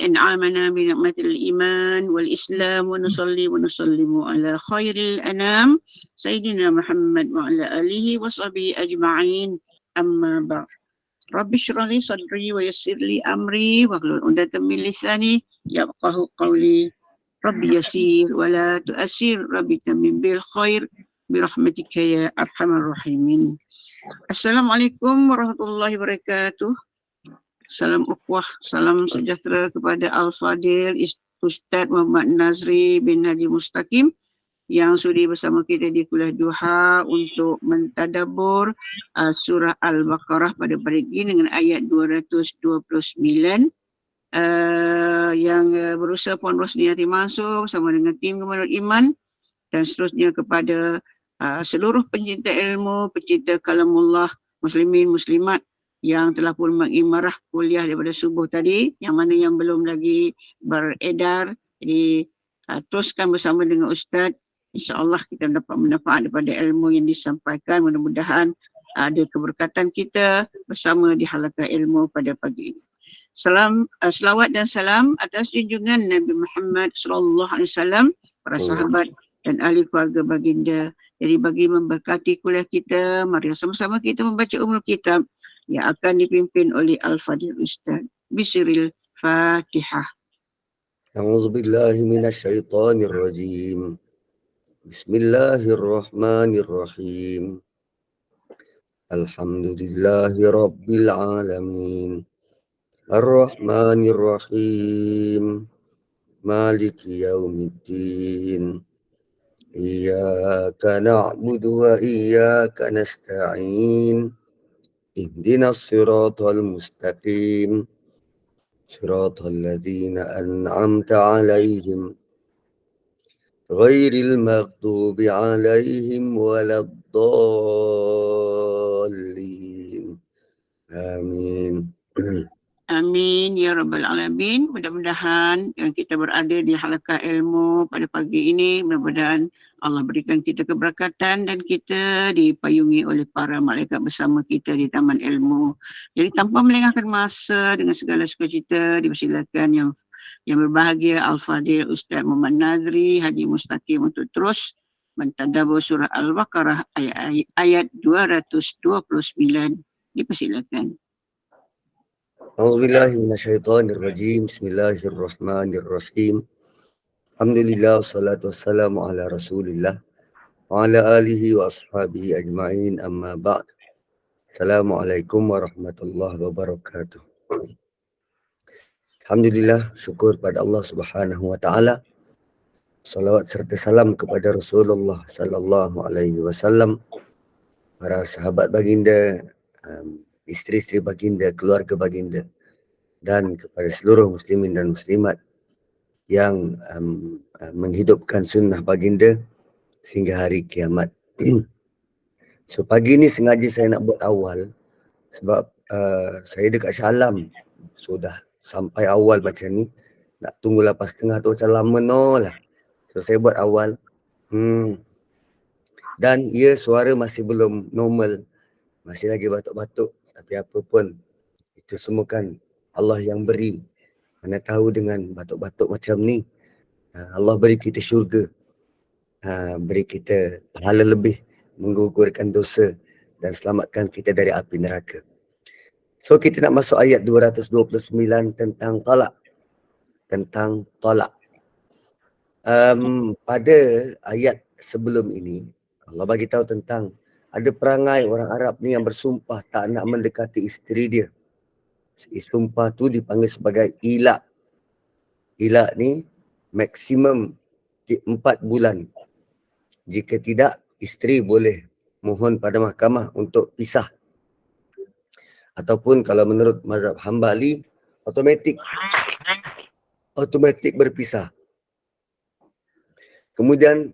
أنعمنا بنعمة الإيمان والإسلام ونصلي ونسلم على خير الأنام سيدنا محمد وعلى آله وصحبه أجمعين أما بعد رب اشرح لي صدري ويسر لي أمري واحلل عقدة من لساني يفقهوا قولي رب يسير ولا تؤسر رب تمم بالخير برحمتك يا أرحم الراحمين. Assalamualaikum warahmatullahi wabarakatuh. Salam ukhuwah, salam sejahtera kepada Al-Fadil Ustaz Muhammad Nazri bin Haji Mustaqim yang sudi bersama kita di Kuliah Duha untuk mentadabbur surah Al-Baqarah pada pagi dengan ayat 229 yang berusaha Puan Rosniati Mansur bersama dengan tim Kemalul Iman dan seterusnya kepada seluruh pencinta ilmu, pencinta kalamullah, muslimin, muslimat yang telah pun mengimarah kuliah daripada subuh tadi, yang mana yang belum lagi beredar. Jadi teruskan bersama dengan Ustaz. InsyaAllah kita dapat manfaat daripada ilmu yang disampaikan. Mudah-mudahan ada keberkatan kita bersama di halaqah ilmu pada pagi ini. Selawat dan salam atas junjungan Nabi Muhammad SAW, para sahabat dan ahli keluarga baginda. Jadi bagi memberkati kuliah kita, mari sama-sama kita membaca Ummul Kitab yang akan dipimpin oleh Al-Fadil Ustaz. Bismillahil Fatihah. A'udzubillahi minasyaitonirrajim. Bismillahirrahmanirrahim. Alhamdulillahi rabbil alamin. Ar-Rahmanirrahim. Maliki yaumiddin. Iyyaka na'budu wa iyyaka nasta'in. Ihdinas siratal mustaqim. Siratal ladzina an'amta 'alaihim ghairil maghdubi 'alaihim waladdallin. Amin. Amin ya rabbal alamin. Mudah-mudahan yang kita berada di halaqah ilmu pada pagi ini, mudah-mudahan Allah berikan kita keberkatan dan kita dipayungi oleh para malaikat bersama kita di taman ilmu. Jadi tanpa melengahkan masa, dengan segala sukacita dipersilakan yang berbahagia Al-Fadil Ustaz Muhammad Nazri Haji Mustaqim untuk terus mentadabbur surah Al-Baqarah ayat 229. Dipersilakan. A'udzubillahi minasyaitonirrajim. Bismillahirrahmanirrahim. Alhamdulillah wassalatu wassalamu ala Rasulillah wa ala alihi wa ashabihi ajma'in, amma ba'd. Assalamualaikum warahmatullahi wabarakatuh. Alhamdulillah, syukur pada Allah Subhanahu wa taala. Salawat serta salam kepada Rasulullah sallallahu alaihi wasallam, para sahabat baginda, isteri-isteri baginda, keluarga baginda, dan kepada seluruh muslimin dan muslimat yang menghidupkan sunnah baginda sehingga hari kiamat. So pagi ni sengaja saya nak buat awal sebab saya dekat Shah Alam sudah sampai awal macam ni. Nak tunggu 8.30 tu macam lama no lah. So saya buat awal. Dan ya, suara masih belum normal, masih lagi batuk-batuk. Tapi apa pun, itu semua kan Allah yang beri. Mana tahu dengan batuk-batuk macam ni, Allah beri kita syurga, beri kita pahala lebih, menggugurkan dosa dan selamatkan kita dari api neraka. So kita nak masuk ayat 229 tentang talak. Tentang talak. Pada ayat sebelum ini, Allah bagi tahu tentang ada perangai orang Arab ni yang bersumpah tak nak mendekati isteri dia. Sumpah tu dipanggil sebagai ilak. Ilak ni maksimum 4 bulan. Jika tidak, isteri boleh mohon pada mahkamah untuk pisah. Ataupun kalau menurut mazhab Hambali, automatik berpisah. Kemudian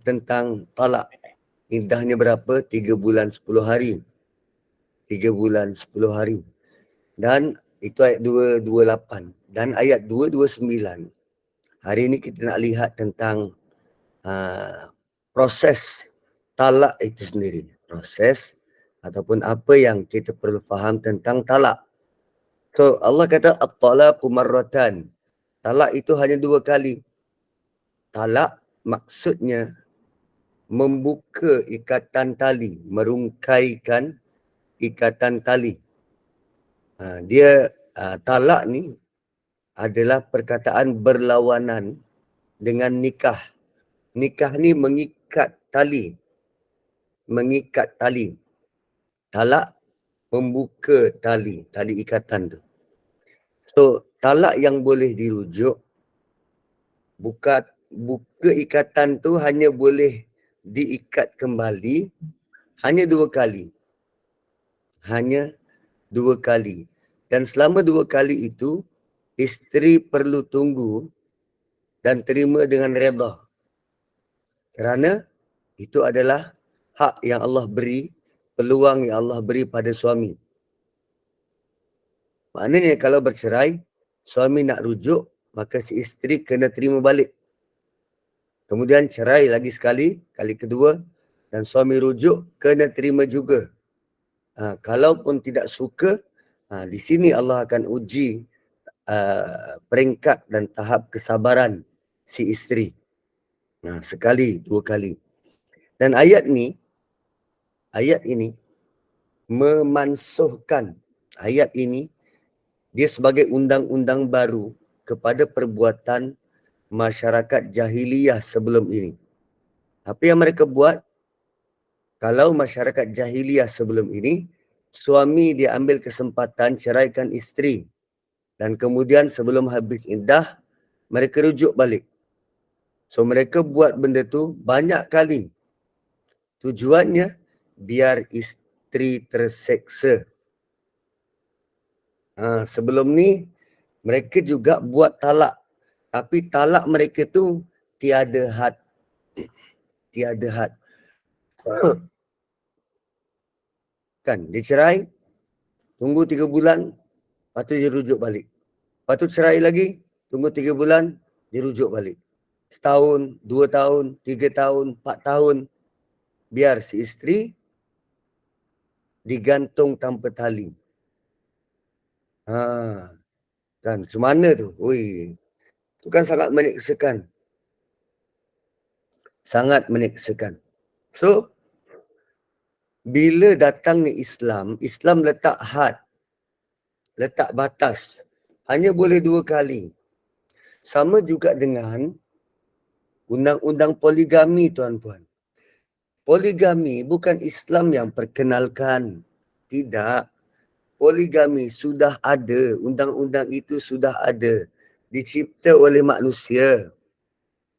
tentang talak, iddahnya berapa? 3 bulan 10 hari. 3 bulan 10 hari. Dan itu ayat 228. Dan ayat 229. Hari ini kita nak lihat tentang proses talak itu sendiri. Proses ataupun apa yang kita perlu faham tentang talak. So Allah kata at-talaqu marratan. Talak itu hanya 2 kali. Talak maksudnya membuka ikatan tali, merungkaikan ikatan tali. Talak ni adalah perkataan berlawanan dengan nikah. Nikah ni mengikat tali. Mengikat tali. Talak membuka tali ikatan tu. So, talak yang boleh dirujuk, buka ikatan tu hanya boleh diikat kembali hanya 2 kali. Hanya 2 kali. Dan selama 2 kali itu, isteri perlu tunggu dan terima dengan redha. Kerana itu adalah hak yang Allah beri, peluang yang Allah beri pada suami. Maknanya kalau bercerai, suami nak rujuk, maka si isteri kena terima balik. Kemudian cerai lagi sekali, kali kedua, dan suami rujuk, kena terima juga. Kalaupun tidak suka, di sini Allah akan uji peringkat dan tahap kesabaran si isteri. Sekali, 2 kali. Dan ayat ini memansuhkan, ayat ini dia sebagai undang-undang baru kepada perbuatan masyarakat jahiliyah sebelum ini. Apa yang mereka buat? Kalau masyarakat jahiliyah sebelum ini, suami dia ambil kesempatan ceraikan isteri. Dan kemudian sebelum habis iddah, mereka rujuk balik. So mereka buat benda tu banyak kali. Tujuannya biar isteri terseksa. Sebelum ni mereka juga buat talak. Tapi talak mereka tu tiada had. Tiada had. Kan, dia cerai, tunggu 3 bulan, lepas tu dia rujuk balik. Lepas tu cerai lagi, tunggu 3 bulan, dia rujuk balik. Setahun, 2 tahun, 3 tahun, 4 tahun. Biar si isteri digantung tanpa tali. Kan, semana tu? Ui, tu kan sangat menyeksakan. Sangat menyeksakan. So, bila datangnya Islam, Islam letak had, letak batas. Hanya boleh 2 kali. Sama juga dengan undang-undang poligami, tuan-puan. Poligami bukan Islam yang perkenalkan. Tidak. Poligami sudah ada. Undang-undang itu sudah ada. Dicipta oleh manusia.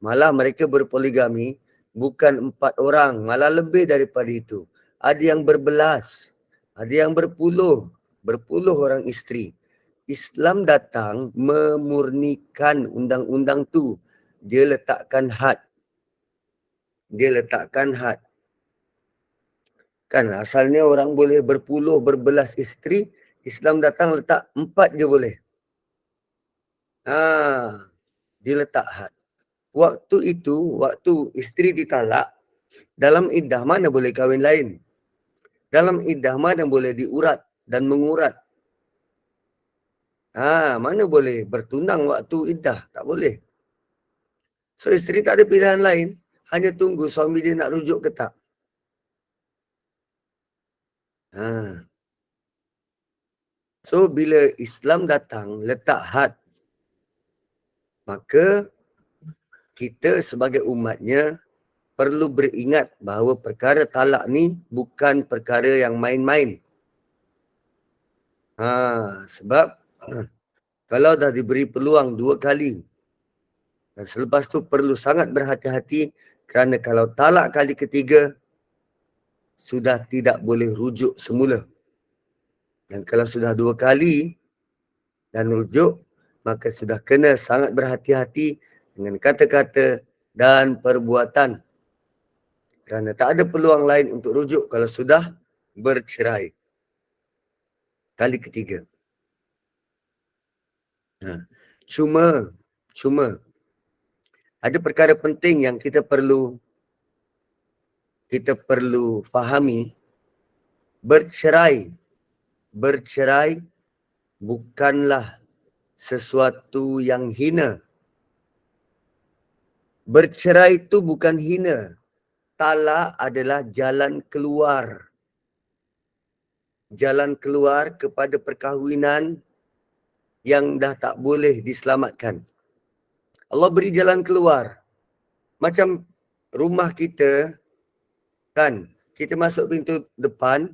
Malah mereka berpoligami bukan 4 orang. Malah lebih daripada itu. Ada yang berbelas. Ada yang berpuluh. Berpuluh orang isteri. Islam datang memurnikan undang-undang tu. Dia letakkan had. Dia letakkan had. Kan asalnya orang boleh berpuluh, berbelas isteri. Islam datang letak 4 je boleh. Dia letak had. Waktu itu, waktu isteri ditalak, dalam iddah mana boleh kahwin lain? Dalam iddah mana boleh diurat dan mengurat? Mana boleh bertunang waktu iddah? Tak boleh. So isteri tak ada pilihan lain. Hanya tunggu suami dia nak rujuk ke tak. So bila Islam datang letak had, maka kita sebagai umatnya perlu beringat bahawa perkara talak ni bukan perkara yang main-main. Sebab kalau dah diberi peluang 2 kali dan selepas tu perlu sangat berhati-hati kerana kalau talak kali ketiga sudah tidak boleh rujuk semula. Dan kalau sudah 2 kali dan rujuk, maka sudah kena sangat berhati-hati dengan kata-kata dan perbuatan. Kerana tak ada peluang lain untuk rujuk kalau sudah bercerai. Kali ketiga. Cuma ada perkara penting yang kita perlu fahami. Bercerai bukanlah sesuatu yang hina. Bercerai itu bukan hina. Talak adalah jalan keluar. Jalan keluar kepada perkahwinan yang dah tak boleh diselamatkan. Allah beri jalan keluar. Macam rumah kita, kan, kita masuk pintu depan,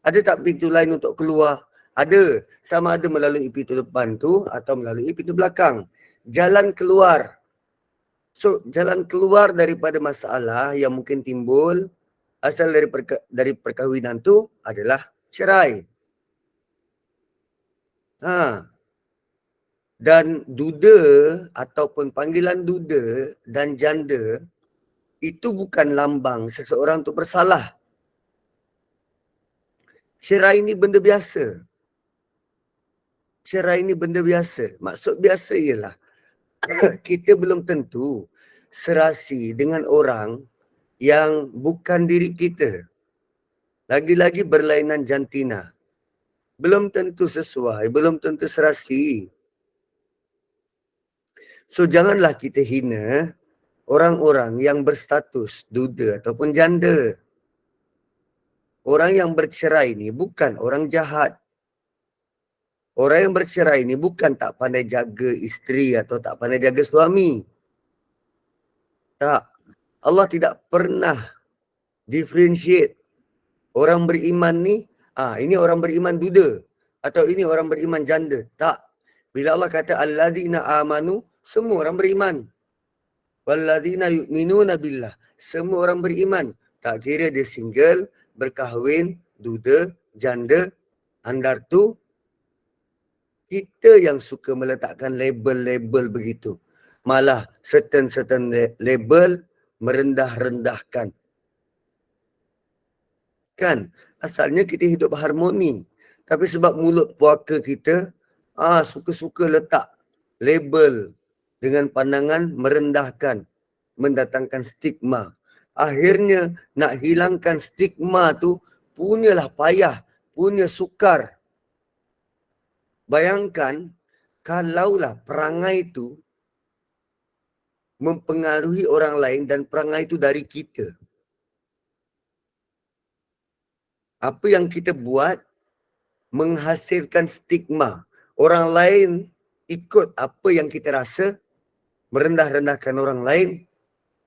ada tak pintu lain untuk keluar? Ada. Sama ada melalui pintu depan tu atau melalui pintu belakang. Jalan keluar. So, jalan keluar daripada masalah yang mungkin timbul asal dari perkahwinan tu adalah cerai. Dan duda ataupun panggilan duda dan janda itu bukan lambang seseorang tu bersalah. Cerai ini benda biasa. Cerai ini benda biasa. Maksud biasa ialah kita belum tentu serasi dengan orang yang bukan diri kita. Lagi-lagi berlainan jantina. Belum tentu sesuai, belum tentu serasi. So janganlah kita hina orang-orang yang berstatus duda ataupun janda. Orang yang bercerai ni bukan orang jahat. Orang yang bercerai ni bukan tak pandai jaga isteri atau tak pandai jaga suami. Tak. Allah tidak pernah differentiate orang beriman ni, ini orang beriman duda atau ini orang beriman janda. Tak. Bila Allah kata alladzina amanu, semua orang beriman. Walladzina yu'minuna billah, semua orang beriman. Tak kira dia single, berkahwin, duda, janda, andar tu. Kita yang suka meletakkan label-label begitu. Malah certain label merendah-rendahkan. Kan? Asalnya kita hidup harmoni. Tapi sebab mulut puaka kita, suka-suka letak label dengan pandangan merendahkan, mendatangkan stigma. Akhirnya nak hilangkan stigma tu punyalah payah, punya sukar. Bayangkan kalaulah perangai itu mempengaruhi orang lain dan perangai itu dari kita. Apa yang kita buat menghasilkan stigma. Orang lain ikut apa yang kita rasa, merendah-rendahkan orang lain,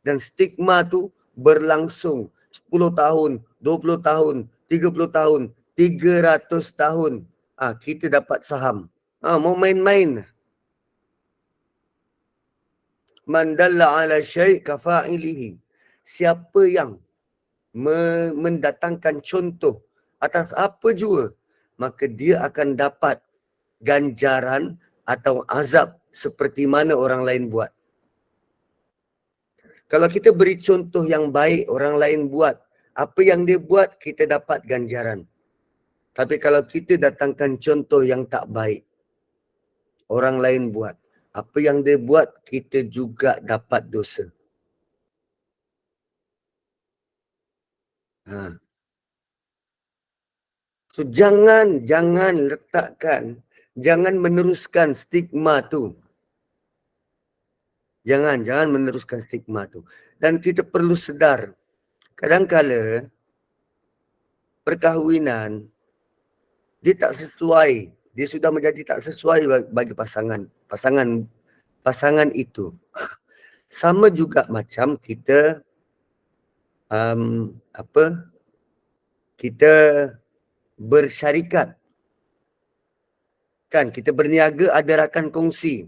dan stigma tu berlangsung 10 tahun, 20 tahun, 30 tahun, 300 tahun. Kita dapat saham. Mau main-main. Man dalla ala syai' kafa'ilihi. Siapa yang mendatangkan contoh atas apa jua, maka dia akan dapat ganjaran atau azab seperti mana orang lain buat. Kalau kita beri contoh yang baik orang lain buat, apa yang dia buat kita dapat ganjaran. Tapi kalau kita datangkan contoh yang tak baik, orang lain buat, apa yang dia buat kita juga dapat dosa. So jangan letakkan, jangan meneruskan stigma tu. Jangan meneruskan stigma tu. Dan kita perlu sedar, kadang-kala perkahwinan dia tak sesuai. Dia sudah menjadi tak sesuai bagi pasangan itu. Sama juga macam kita kita bersyarikat. Kan kita berniaga ada rakan kongsi.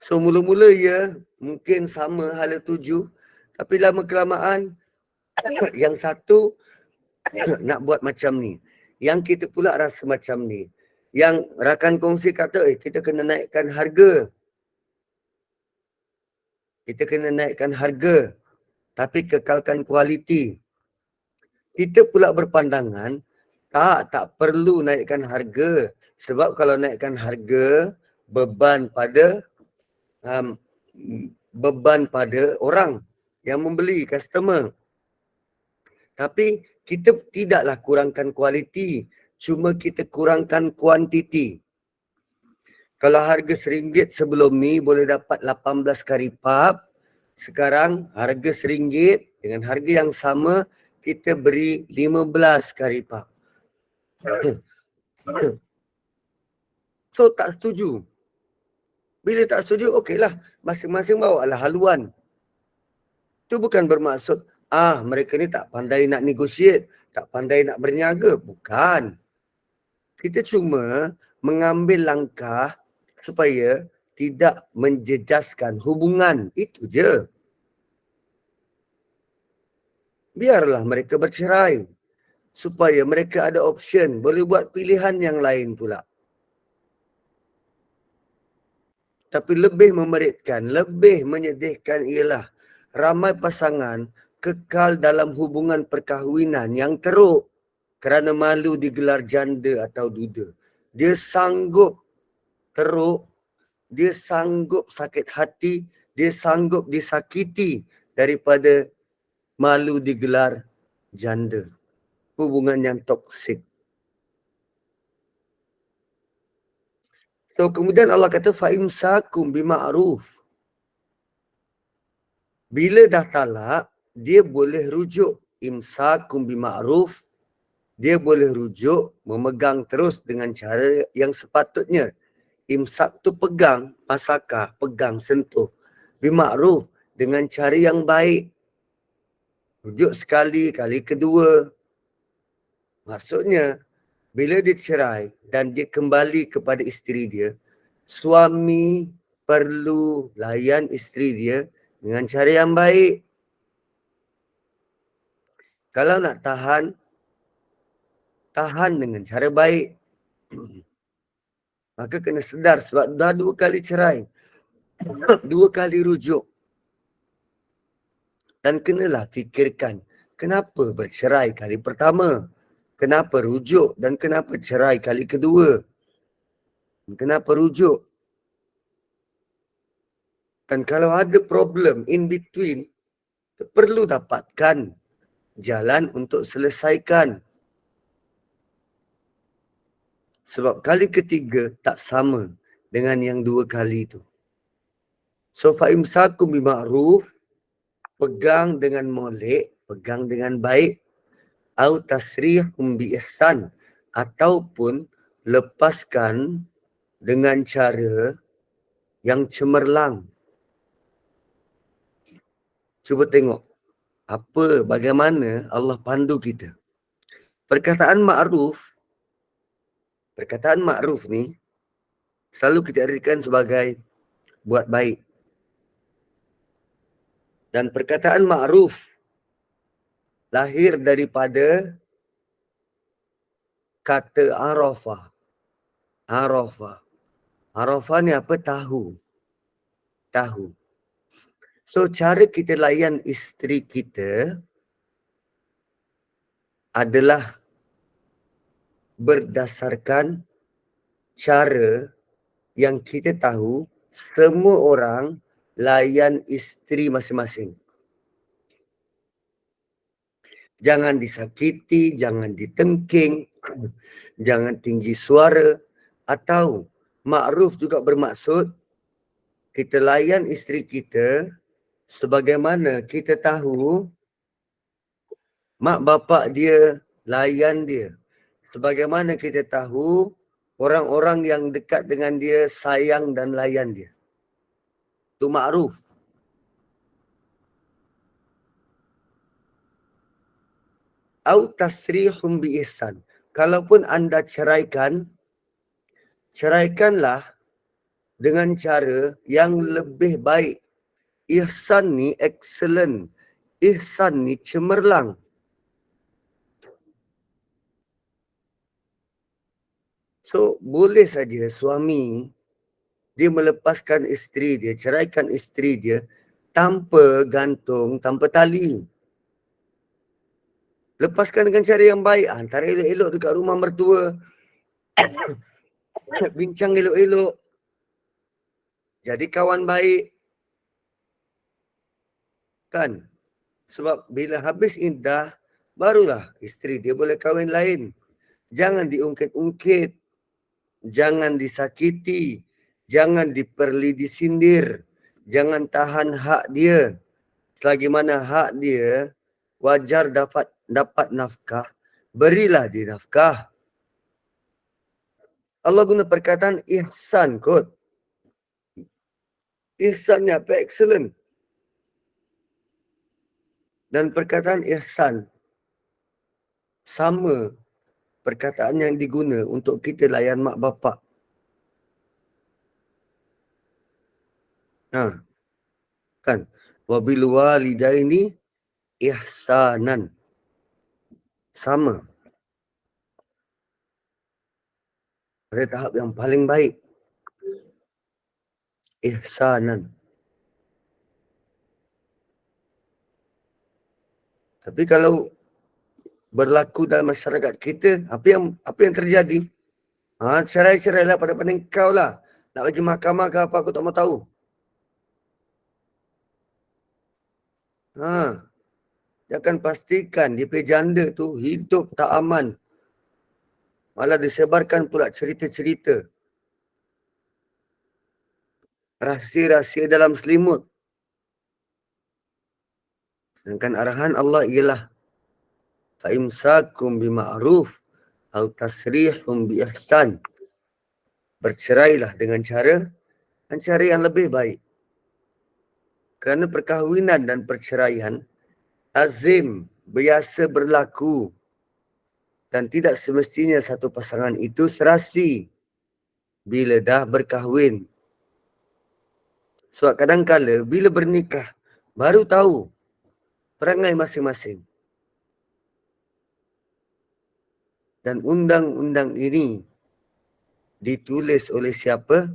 So mula-mula ya mungkin sama hala tuju, tapi lama kelamaan yang satu nak buat macam ni, yang kita pula rasa macam ni. Yang rakan kongsi kata, kita kena naikkan harga. Kita kena naikkan harga, tapi kekalkan kualiti. Kita pula berpandangan, tak perlu naikkan harga. Sebab kalau naikkan harga, beban pada orang yang membeli, customer. Tapi kita tidaklah kurangkan kualiti. cuma kita kurangkan kuantiti. Kalau harga RM1 sebelum ni boleh dapat 18 karipap, sekarang harga RM1 dengan harga yang sama kita beri 15 karipap. So tak setuju. Bila tak setuju, okeylah. Masing-masing bawa lah haluan. Itu bukan bermaksud, mereka ni tak pandai nak negotiate, tak pandai nak berniaga. Bukan. Kita cuma mengambil langkah supaya tidak menjejaskan hubungan. Itu je. Biarlah mereka bercerai. Supaya mereka ada option. Boleh buat pilihan yang lain pula. Tapi lebih memeritkan, lebih menyedihkan ialah ramai pasangan kekal dalam hubungan perkahwinan yang teruk kerana malu digelar janda atau duda. Dia sanggup teruk, dia sanggup sakit hati, dia sanggup disakiti daripada malu digelar janda. Hubungan yang toksik. So kemudian Allah kata fa'imsakum bima'ruf. Bila dah talak, dia boleh rujuk imsakum bima'ruf. Dia boleh rujuk memegang terus dengan cara yang sepatutnya. Imsak tu pegang, masakah, pegang, sentuh. Bima'ruf dengan cara yang baik. Rujuk sekali, kali kedua. Maksudnya, bila dia cerai dan dia kembali kepada isteri dia, suami perlu layan isteri dia dengan cara yang baik. Kalau nak tahan, tahan dengan cara baik. Maka kena sedar sebab dah 2 kali cerai. 2 kali rujuk. Dan kenalah fikirkan kenapa bercerai kali pertama. Kenapa rujuk dan kenapa cerai kali kedua. Kenapa rujuk. Dan kalau ada problem in between, perlu dapatkan jalan untuk selesaikan. Sebab kali ketiga tak sama dengan yang 2 kali itu. So fa'imsakum bima'ruf, pegang dengan molek, pegang dengan baik, au tasrihum bi ihsan, ataupun lepaskan dengan cara yang cemerlang. Cuba tengok bagaimana Allah pandu kita. Perkataan ma'ruf ni selalu kita artikan sebagai buat baik. Dan perkataan ma'ruf lahir daripada kata arafah. Arafah ni apa? Tahu. So cara kita layan isteri kita adalah berdasarkan cara yang kita tahu semua orang layan isteri masing-masing. Jangan disakiti, jangan ditengking, jangan tinggi suara, atau ma'ruf juga bermaksud kita layan isteri kita sebagaimana kita tahu mak bapak dia layan dia. Sebagaimana kita tahu orang-orang yang dekat dengan dia sayang dan layan dia. Itu ma'ruf. Au tasrihum bi ihsan. Kalaupun anda ceraikanlah dengan cara yang lebih baik. Ihsan ni excellent. Ihsan ni cemerlang. So, boleh saja suami dia melepaskan isteri dia, ceraikan isteri dia tanpa gantung, tanpa tali. Lepaskan dengan cara yang baik. Antara elok-elok dekat rumah mertua. Bincang elok-elok. Jadi kawan baik. Kan? Sebab bila habis iddah, barulah isteri dia boleh kahwin lain. Jangan diungkit-ungkit. Jangan disakiti. Jangan disindir. Jangan tahan hak dia. Selagi mana hak dia wajar dapat nafkah, berilah dia nafkah. Allah guna perkataan ihsan kot. Ihsannya apa? Excellent. Dan perkataan ihsan sama perkataan yang diguna untuk kita layan mak bapak. Kan? Wabil walidaini ihsanan. Sama. Pada tahap yang paling baik. Ihsanan. Tapi kalau berlaku dalam masyarakat kita, apa yang terjadi? Cerai-cerai lah pada pandang kau lah. Nak pergi mahkamah ke apa, aku tak mau tahu. Dia akan pastikan dia punya janda tu hidup tak aman. Malah disebarkan pula cerita-cerita. Rahsia-rahsia dalam selimut. Sedangkan arahan Allah ialah fa'imsakum bima'ruf atau tasrihum bi ihsan. Bercerailah dengan cara yang lebih baik. Kerana perkahwinan dan perceraian azim biasa berlaku dan tidak semestinya satu pasangan itu serasi bila dah berkahwin. Sebab kadang-kala bila bernikah baru tahu perangai masing-masing. Dan undang-undang ini ditulis oleh siapa?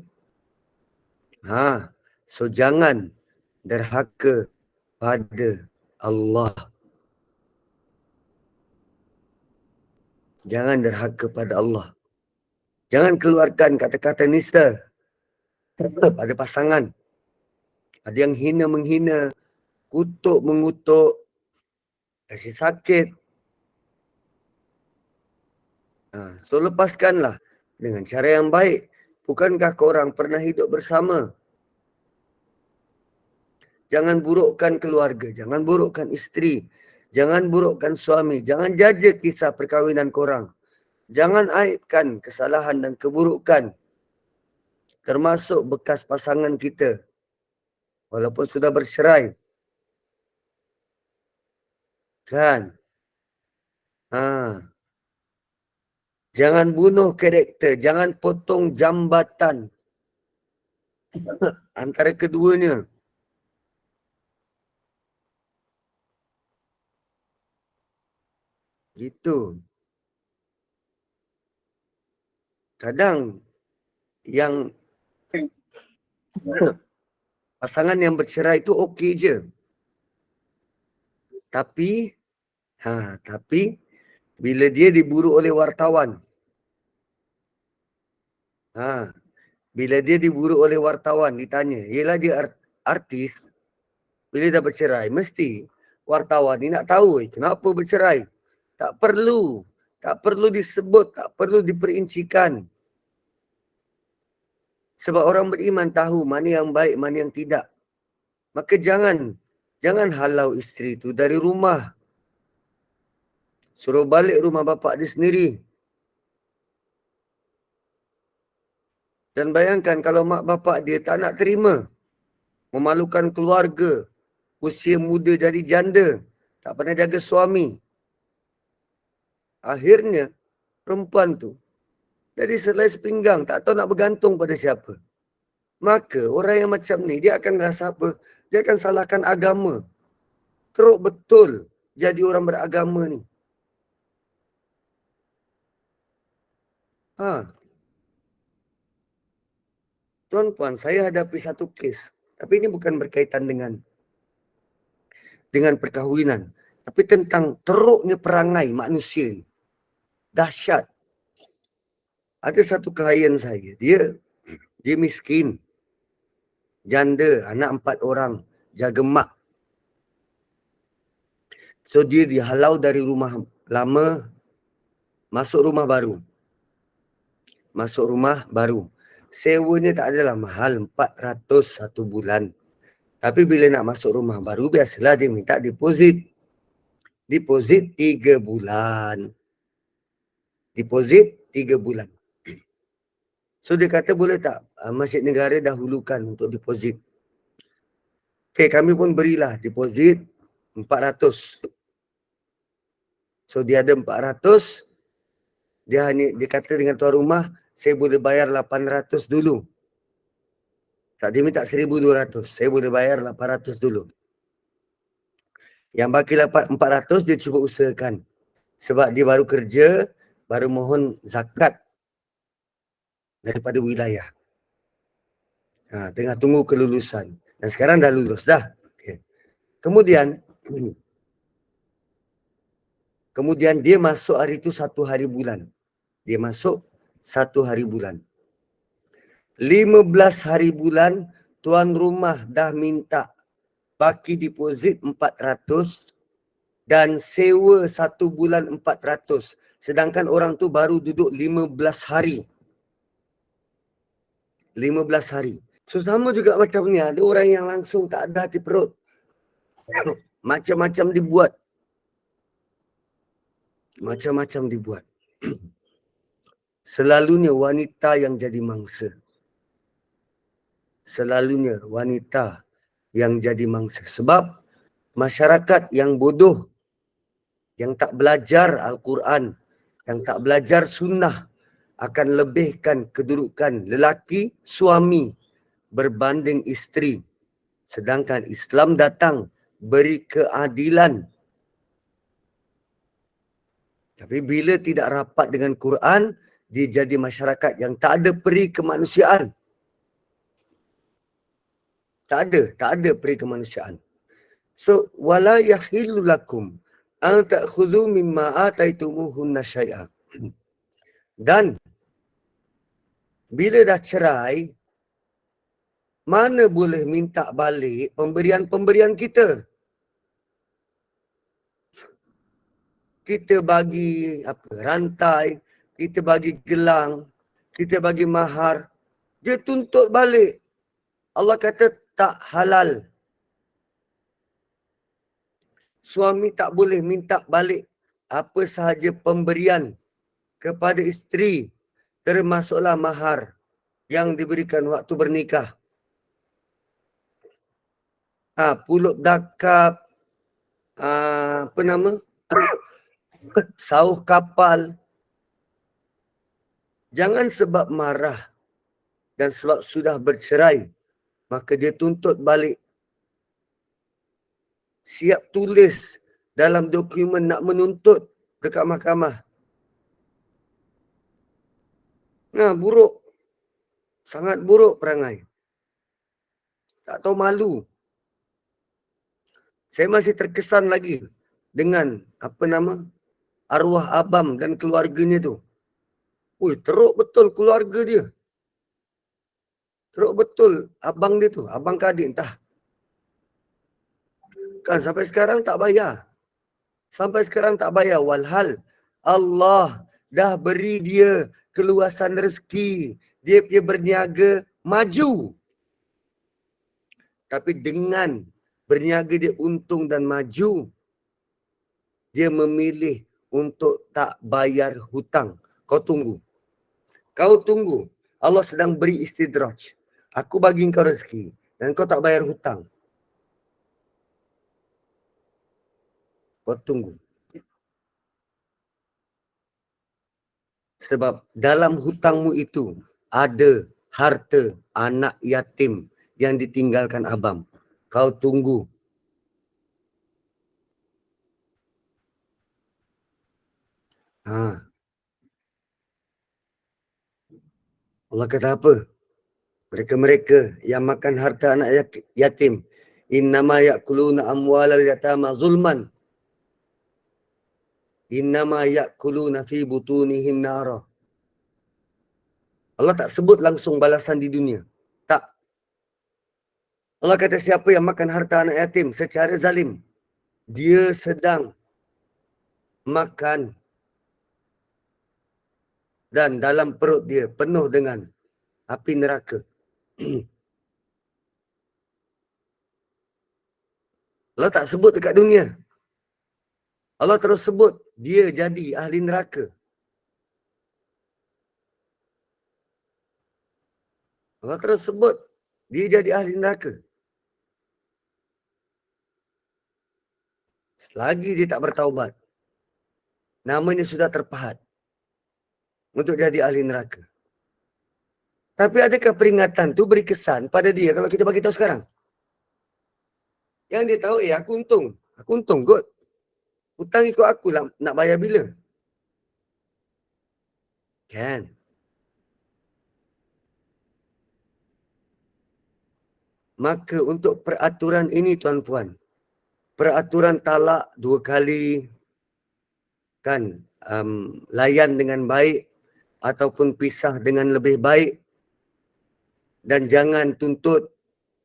So jangan derhaka pada Allah. Jangan derhaka pada Allah. Jangan keluarkan kata-kata nista pada pasangan. Ada yang hina-menghina, kutuk-mengutuk, kasih sakit. So lepaskanlah dengan cara yang baik. Bukankah korang pernah hidup bersama? Jangan burukkan keluarga, jangan burukkan isteri, jangan burukkan suami, jangan jaja kisah perkahwinan korang. Jangan aibkan kesalahan dan keburukan, termasuk bekas pasangan kita, walaupun sudah bercerai. Kan? Jangan bunuh karakter, jangan potong jambatan antara keduanya. Gitu. Kadang yang pasangan yang bercerai itu okey je. Tapi bila dia diburu oleh wartawan. Bila dia diburu oleh wartawan ditanya, yelah dia artis, bila dah bercerai mesti wartawan ni nak tahu kenapa bercerai. Tak perlu disebut, tak perlu diperincikan. Sebab orang beriman tahu mana yang baik, mana yang tidak. Maka jangan halau isteri tu dari rumah. Suruh balik rumah bapak dia sendiri. Dan bayangkan kalau mak bapak dia tak nak terima, memalukan keluarga, usia muda jadi janda, tak pernah jaga suami. Akhirnya perempuan tu jadi selai sepinggang, tak tahu nak bergantung pada siapa. Maka orang yang macam ni dia akan rasa apa? Dia akan salahkan agama. Teruk betul jadi orang beragama ni. Tuan-puan, saya hadapi satu kes. Tapi ini bukan berkaitan dengan perkahwinan. Tapi tentang teruknya perangai manusia ni. Dahsyat. Ada satu klien saya. Dia miskin. Janda, anak 4 orang. Jaga mak. So dia dihalau dari rumah lama. masuk rumah baru. Masuk rumah baru. Sewanya tak adalah mahal, 400 satu bulan. Tapi bila nak masuk rumah baru, biasalah dia minta deposit. Deposit 3 bulan. Deposit 3 bulan. So dia kata boleh tak Masjid Negara dahulukan untuk deposit. Okay, kami pun berilah deposit 400. So dia ada 400. Dia kata dengan tuan rumah, saya boleh bayar 800 dulu. Tak, dia minta 1,200. Saya boleh bayar 800 dulu. Yang baki 400 dia cuba usahakan. Sebab dia baru kerja, baru mohon zakat daripada wilayah. Tengah tunggu kelulusan. Dan sekarang dah lulus dah. Okay. Kemudian dia masuk hari itu 1 hari bulan. Dia masuk 1 hari bulan. 15 hari bulan, tuan rumah dah minta baki deposit 400 dan sewa 1 bulan 400. Sedangkan orang tu baru duduk 15 hari. 15 hari. So sama juga macam ni, ada orang yang langsung tak ada hati perut. Macam-macam dibuat. Macam-macam dibuat. Selalunya wanita yang jadi mangsa. Selalunya wanita yang jadi mangsa. Sebab masyarakat yang bodoh, yang tak belajar Al-Quran, yang tak belajar sunnah, akan lebihkan kedudukan lelaki, suami berbanding isteri. Sedangkan Islam datang beri keadilan. Tapi bila tidak rapat dengan Quran, dia jadi masyarakat yang tak ada peri kemanusiaan. Tak ada peri kemanusiaan. So, wala yahillu lakum an ta'khudhu mimma ataitumuhunna syai'a. Dan bila dah cerai, mana boleh minta balik pemberian-pemberian kita? Kita bagi rantai, kita bagi gelang, kita bagi mahar. Dia tuntut balik. Allah kata tak halal. Suami tak boleh minta balik apa sahaja pemberian kepada isteri, termasuklah mahar yang diberikan waktu bernikah. Pulut dakap, sauh kapal. Jangan sebab marah dan sebab sudah bercerai, maka dia tuntut balik. Siap tulis dalam dokumen nak menuntut dekat mahkamah. Buruk. Sangat buruk perangai. Tak tahu malu. Saya masih terkesan lagi dengan arwah abam dan keluarganya tu. Teruk betul keluarga dia. Teruk betul abang dia tu, abang ke adik entah. Kan sampai sekarang tak bayar. Walhal Allah dah beri dia keluasan rezeki. Dia punya berniaga maju. Tapi dengan berniaga dia untung dan maju, dia memilih untuk tak bayar hutang. Kau tunggu. Allah sedang beri istidraj. Aku bagi kau rezeki dan kau tak bayar hutang. Kau tunggu. Sebab dalam hutangmu itu ada harta anak yatim yang ditinggalkan abang. Kau tunggu. Allah kata apa? Mereka-mereka yang makan harta anak yatim, innama ya'kuluna amwalal yatama zulman. Innama ya'kuluna fi butunihim nara. Allah tak sebut langsung balasan di dunia. Tak. Allah kata siapa yang makan harta anak yatim secara zalim, dia sedang makan dan dalam perut dia penuh dengan api neraka. Allah tak sebut dekat dunia. Allah terus sebut dia jadi ahli neraka. Allah terus sebut dia jadi ahli neraka. Selagi dia tak bertaubat, namanya sudah terpahat untuk jadi ahli neraka. Tapi adakah peringatan tu beri kesan pada dia kalau kita bagi tahu sekarang? Yang dia tahu, aku untung kot. Hutang ikut aku lah, nak bayar bila? Kan? Maka untuk peraturan ini tuan-puan, peraturan talak 2 kali, kan, layan dengan baik ataupun pisah dengan lebih baik, dan jangan tuntut,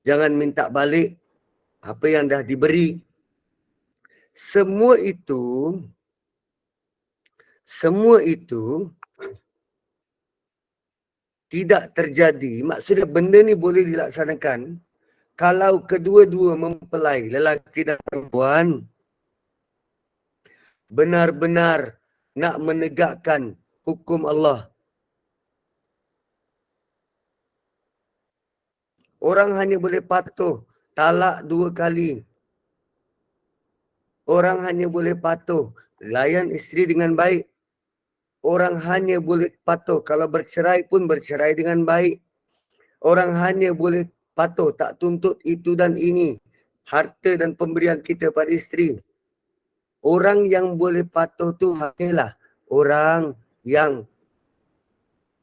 jangan minta balik apa yang dah diberi. Semua itu tidak terjadi. Maksudnya benda ni boleh dilaksanakan kalau kedua-dua mempelai, lelaki dan perempuan, benar-benar nak menegakkan hukum Allah. Orang hanya boleh patuh talak 2 kali. Orang hanya boleh patuh layan isteri dengan baik. Orang hanya boleh patuh kalau bercerai pun bercerai dengan baik. Orang hanya boleh patuh tak tuntut itu dan ini, harta dan pemberian kita pada isteri. Orang yang boleh patuh tu hanyalah orang yang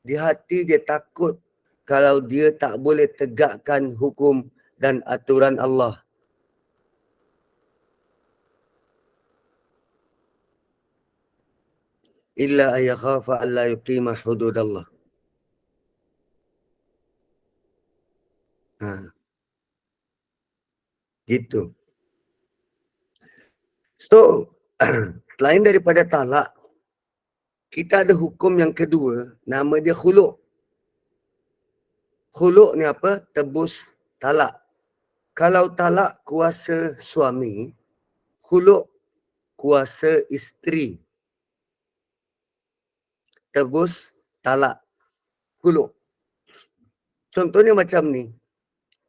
di hati dia takut kalau dia tak boleh tegakkan hukum dan aturan Allah. Illa ayakhafa alla yuqima hududallah. Gitu. So, selain daripada talak, kita ada hukum yang kedua, nama dia khuluk. Khuluk ni apa? Tebus talak. Kalau talak kuasa suami, khuluk kuasa isteri. Tebus talak. Khuluk. Contohnya macam ni.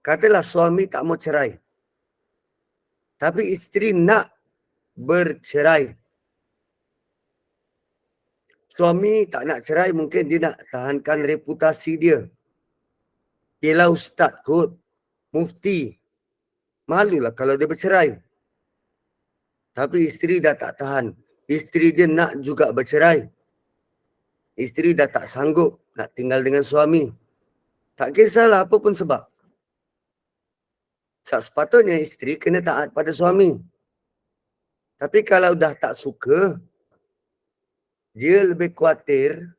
Katalah suami tak mau cerai. Tapi isteri nak bercerai. Suami tak nak cerai, mungkin dia nak tahankan reputasi dia. Ialah ustaz kot, mufti. Malulah kalau dia bercerai. Tapi isteri dah tak tahan. Isteri dia nak juga bercerai. Isteri dah tak sanggup nak tinggal dengan suami. Tak kisahlah apa pun sebab. Sepatutnya isteri kena taat pada suami. Tapi kalau dah tak suka, dia lebih khuatir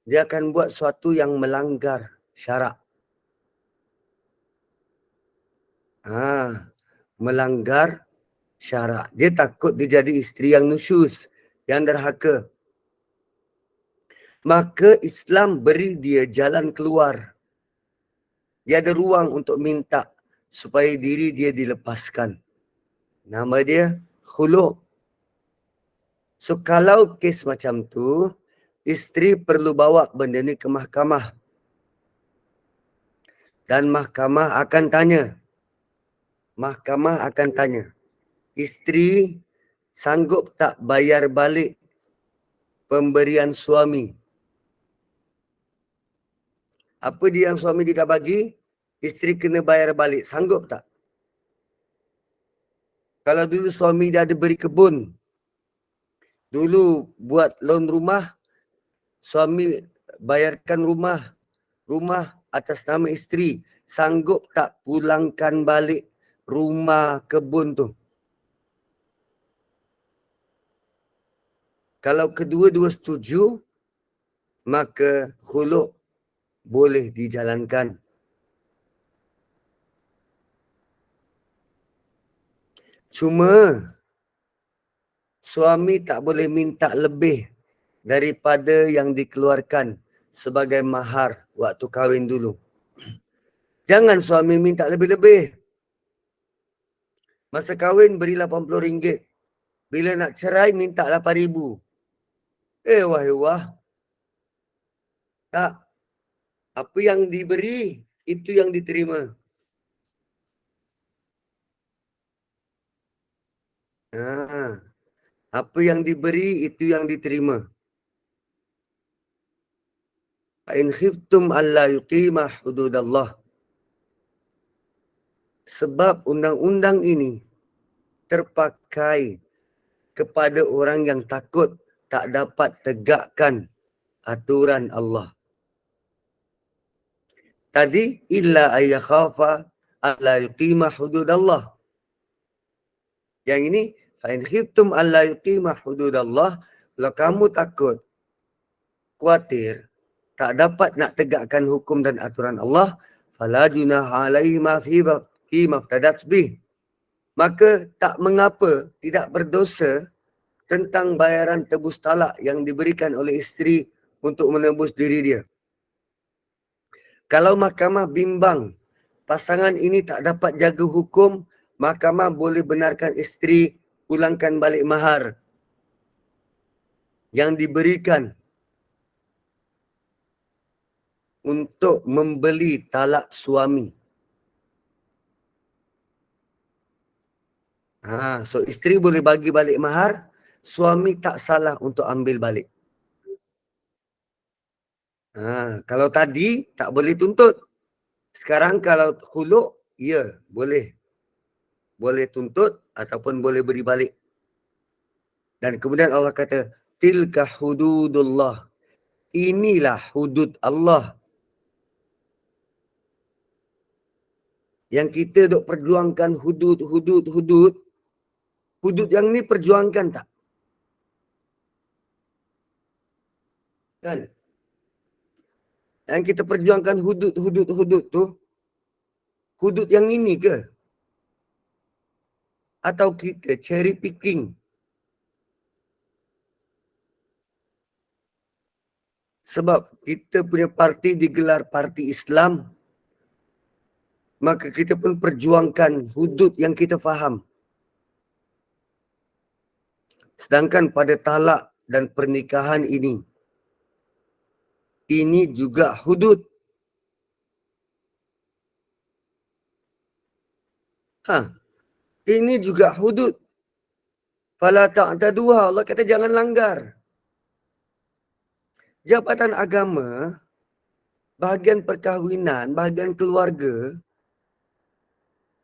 dia akan buat sesuatu yang melanggar syarak. Melanggar syarak. Dia takut dia jadi isteri yang nusyus, yang derhaka. Maka Islam beri dia jalan keluar. Dia ada ruang untuk minta supaya diri dia dilepaskan. Nama dia khuluk. So kalau kes macam tu, isteri perlu bawa benda ni ke mahkamah. Dan mahkamah akan tanya, isteri sanggup tak bayar balik pemberian suami? Apa dia yang suami dia dah bagi, isteri kena bayar balik. Sanggup tak? Kalau dulu suami dia ada beri kebun, dulu buat loan rumah, suami bayarkan rumah atas nama isteri, sanggup tak pulangkan balik rumah kebun tu? Kalau kedua-dua setuju, maka khuluk boleh dijalankan. Cuma suami tak boleh minta lebih daripada yang dikeluarkan sebagai mahar waktu kahwin dulu. Jangan suami minta lebih-lebih. Masa kahwin beri RM80. Bila nak cerai minta RM8,000. Wah. Tak. Apa yang diberi, itu yang diterima. Apa yang diberi, itu yang diterima. In khiftum alla yuqimah hududallah. Sebab undang-undang ini terpakai kepada orang yang takut tak dapat tegakkan aturan Allah. Tadi, illa ayyakhafa alla yuqimah hududallah. Yang ini, fa'in khiftum alla yuqimah hududallah, kalau kamu takut, khawatir, tak dapat nak tegakkan hukum dan aturan Allah, fala junaha alaihi ma fi maftadat bih. Maka tak mengapa, tidak berdosa tentang bayaran tebus talak yang diberikan oleh isteri untuk menebus diri dia. Kalau mahkamah bimbang pasangan ini tak dapat jaga hukum, mahkamah boleh benarkan isteri pulangkan balik mahar yang diberikan untuk membeli talak suami. So isteri boleh bagi balik mahar, suami tak salah untuk ambil balik. Kalau tadi tak boleh tuntut. Sekarang kalau khuluk, ya boleh. Boleh tuntut ataupun boleh beri balik. Dan kemudian Allah kata, tilka hududullah. Inilah hudud Allah. Yang kita duk perjuangkan hudud. Hudud yang ni perjuangkan tak? Kan? Yang kita perjuangkan hudud tu, hudud yang ini ke? Atau kita cherry picking? Sebab kita punya parti digelar parti Islam, maka kita pun perjuangkan hudud yang kita faham. Sedangkan pada talak dan pernikahan ini juga hudud. Ini juga hudud. Fala ta'taduha. Allah kata jangan langgar. Jabatan agama, bahagian perkahwinan, bahagian keluarga,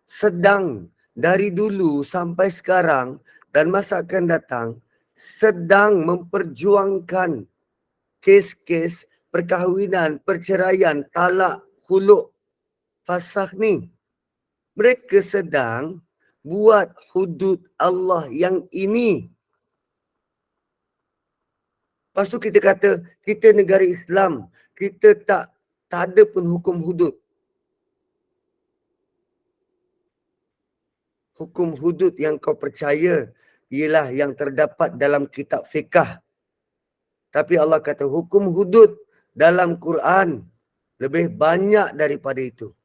sedang dari dulu sampai sekarang dan masa akan datang, sedang memperjuangkan kes-kes perkahwinan, perceraian, talak, khuluk, fasakh ni. Mereka sedang buat hudud Allah yang ini. Lepas tu kita kata, kita negara Islam, kita tak ada pun hukum hudud. Hukum hudud yang kau percaya ialah yang terdapat dalam kitab fiqh. Tapi Allah kata hukum hudud dalam Quran lebih banyak daripada itu.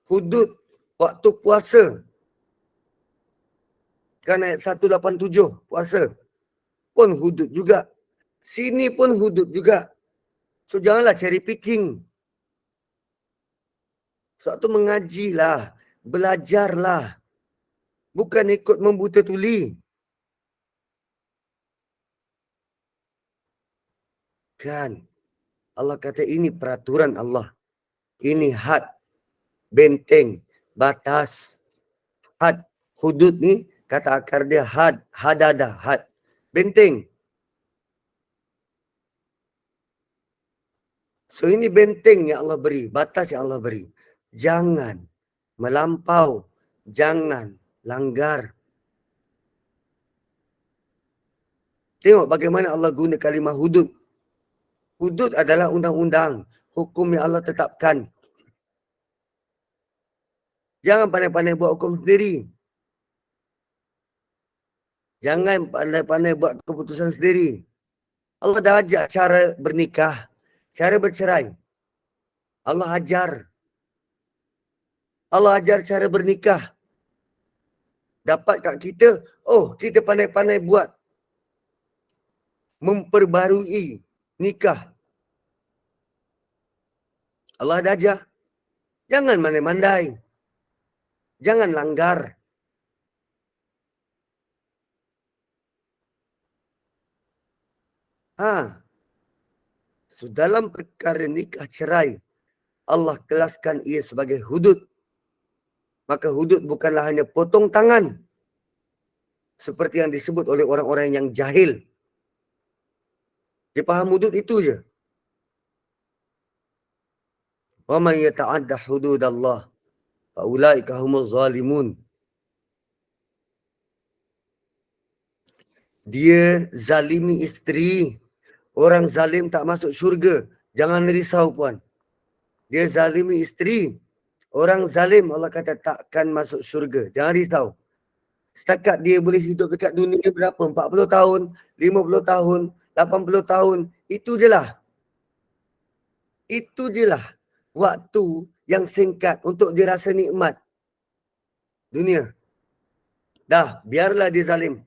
Hudud waktu puasa. Kan ayat 187 puasa. Pun hudud juga. Sini pun hudud juga. So janganlah cherry picking. Sebab tu mengajilah. Belajarlah. Bukan ikut membuta tuli. Kan. Allah kata ini peraturan Allah. Ini had. Benteng. Batas. Had. Hudud ni kata akar dia had. Hadadah. Had. Benteng. So ini benteng yang Allah beri. Batas yang Allah beri. Jangan melampau. Jangan langgar. Tengok bagaimana Allah guna kalimah hudud. Hudud adalah undang-undang. Hukum yang Allah tetapkan. Jangan pandai-pandai buat hukum sendiri. Jangan pandai-pandai buat keputusan sendiri. Allah dah ajar cara bernikah, cara bercerai. Allah ajar. Allah ajar cara bernikah. Dapat kat kita, oh kita pandai-pandai buat. Memperbarui nikah. Allah dah ajar. Jangan mandai-mandai. Jangan langgar. So, dalam perkara nikah cerai, Allah kelaskan ia sebagai hudud. Maka hudud bukanlah hanya potong tangan. Seperti yang disebut oleh orang-orang yang jahil. Dia faham hudud itu je. Wa man yata'adda hududallah fa ulaika humuz zalimun. Dia zalimi isteri. Orang zalim tak masuk syurga. Jangan risau puan. Dia zalimi isteri. Orang zalim Allah kata takkan masuk syurga. Jangan risau. Setakat dia boleh hidup dekat dunia berapa? 40 tahun, 50 tahun, 80 tahun. Itu je lah. Itu je lah waktu yang singkat untuk dia rasa nikmat dunia. Dah, biarlah dia zalim.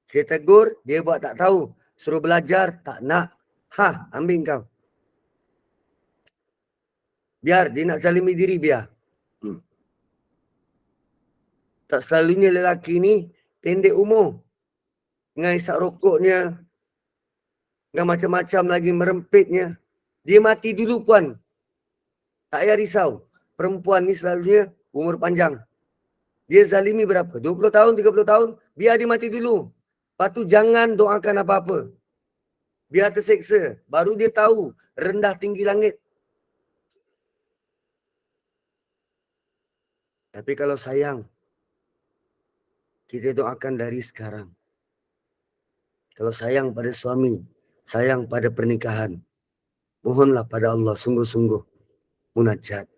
Dia tegur, dia buat tak tahu. Suruh belajar, tak nak. Ambil kau. Biar dia nak zalimi diri, biar. Tak selalunya lelaki ni pendek umur. Dengan isap rokoknya. Dengan macam-macam lagi merempitnya. Dia mati dulu puan. Tak payah risau. Perempuan ni selalunya umur panjang. Dia zalimi berapa? 20 tahun, 30 tahun. Biar dia mati dulu. Lepas tu jangan doakan apa-apa. Biar terseksa. Baru dia tahu rendah tinggi langit. Tapi kalau sayang, kita doakan dari sekarang. Kalau sayang pada suami, sayang pada pernikahan, mohonlah pada Allah sungguh-sungguh munajat.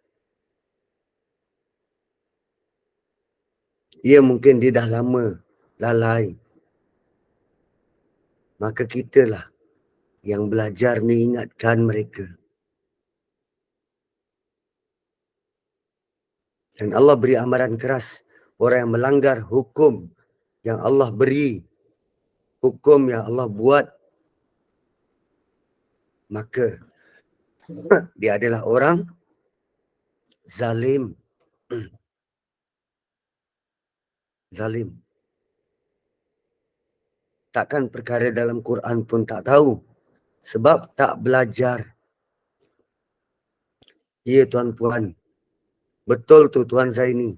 Ia mungkin dia dah lama lalai. Maka kitalah yang belajar ni ingatkan mereka. Dan Allah beri amaran keras. Orang yang melanggar hukum yang Allah beri, hukum yang Allah buat, maka dia adalah orang zalim. Zalim. Takkan perkara dalam Quran pun tak tahu. Sebab tak belajar. Ya tuan puan. Betul tu Tuan Zaini.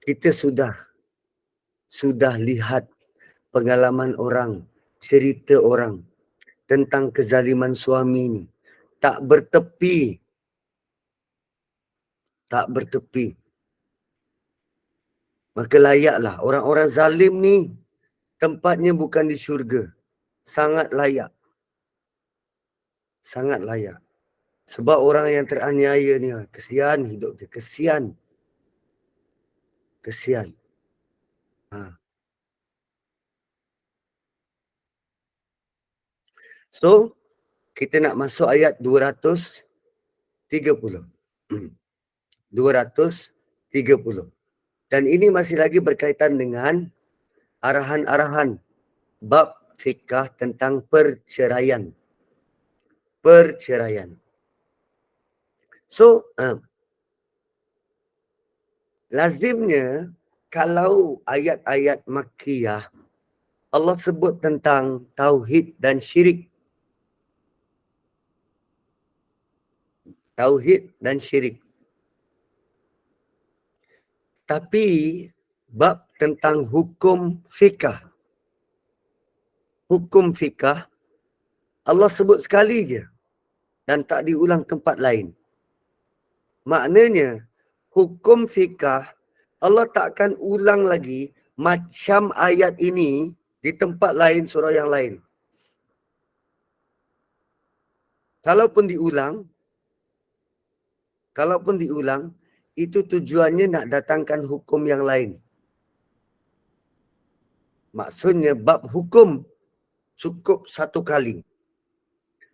Kita sudah lihat pengalaman orang, cerita orang tentang kezaliman suami ni. Tak bertepi. Tak bertepi. Maka layaklah orang-orang zalim ni tempatnya bukan di syurga. Sangat layak. Sangat layak. Sebab orang yang teraniaya ni, kesian hidup dia. Kesian. Kesian. So, kita nak masuk ayat 230. 230. Dan ini masih lagi berkaitan dengan arahan-arahan bab fikah tentang perceraian. Perceraian. So, lazimnya kalau ayat-ayat Makkiyah Allah sebut tentang tauhid dan syirik. Tauhid dan syirik. Tapi bab tentang hukum fikah. Hukum fikah Allah sebut sekali je dan tak diulang tempat lain. Maknanya hukum fikah Allah takkan ulang lagi macam ayat ini di tempat lain, surah yang lain. Kalaupun diulang, itu tujuannya nak datangkan hukum yang lain. Maksudnya bab hukum cukup satu kali.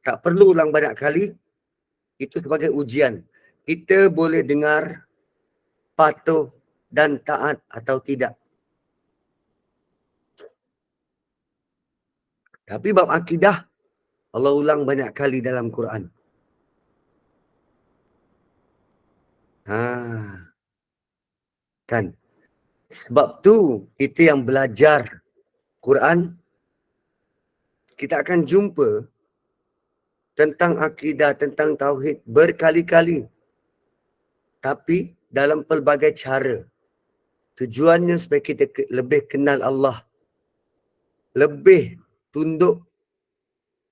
Tak perlu ulang banyak kali. Itu sebagai ujian. Kita boleh dengar, patuh dan taat atau tidak. Tapi bab akidah, Allah ulang banyak kali dalam Quran. Kan? Sebab tu kita yang belajar Quran, kita akan jumpa tentang akidah, tentang tauhid berkali-kali. Tapi dalam pelbagai cara. Tujuannya supaya kita lebih kenal Allah. Lebih tunduk,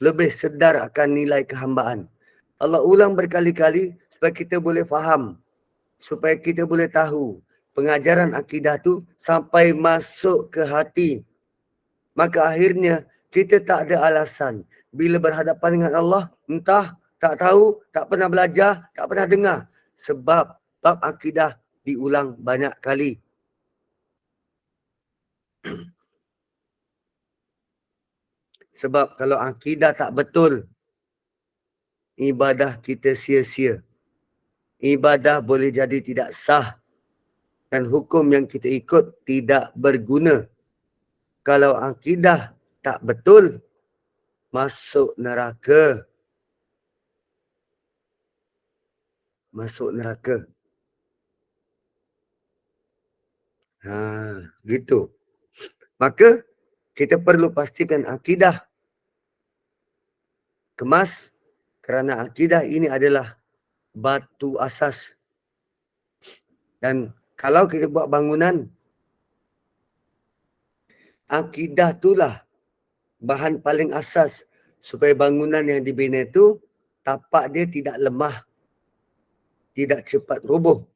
lebih sedar akan nilai kehambaan. Allah ulang berkali-kali supaya kita boleh faham, supaya kita boleh tahu pengajaran akidah tu sampai masuk ke hati. Maka akhirnya kita tak ada alasan bila berhadapan dengan Allah, entah tak tahu, tak pernah belajar, tak pernah dengar. Sebab bab akidah diulang banyak kali. Sebab kalau akidah tak betul, ibadah kita sia-sia. Ibadah boleh jadi tidak sah. Dan hukum yang kita ikut tidak berguna. Kalau akidah tak betul, masuk neraka. Masuk neraka. Gitu. Maka kita perlu pastikan akidah kemas, kerana akidah ini adalah batu asas. Dan kalau kita buat bangunan, akidah itulah bahan paling asas supaya bangunan yang dibina itu tapak dia tidak lemah, tidak cepat roboh.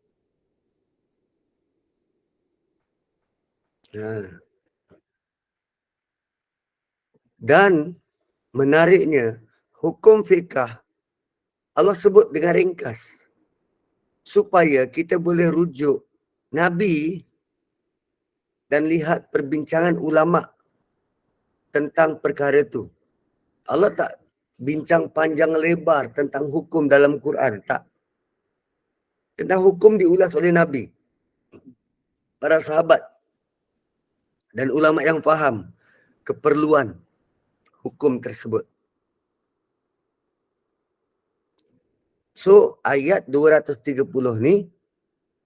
Dan menariknya, hukum fiqah Allah sebut dengan ringkas supaya kita boleh rujuk Nabi dan lihat perbincangan ulama tentang perkara itu. Allah tak bincang panjang lebar tentang hukum dalam Quran, tak. Tentang hukum diulas oleh Nabi, para sahabat dan ulama yang faham keperluan hukum tersebut. So, ayat 230 ni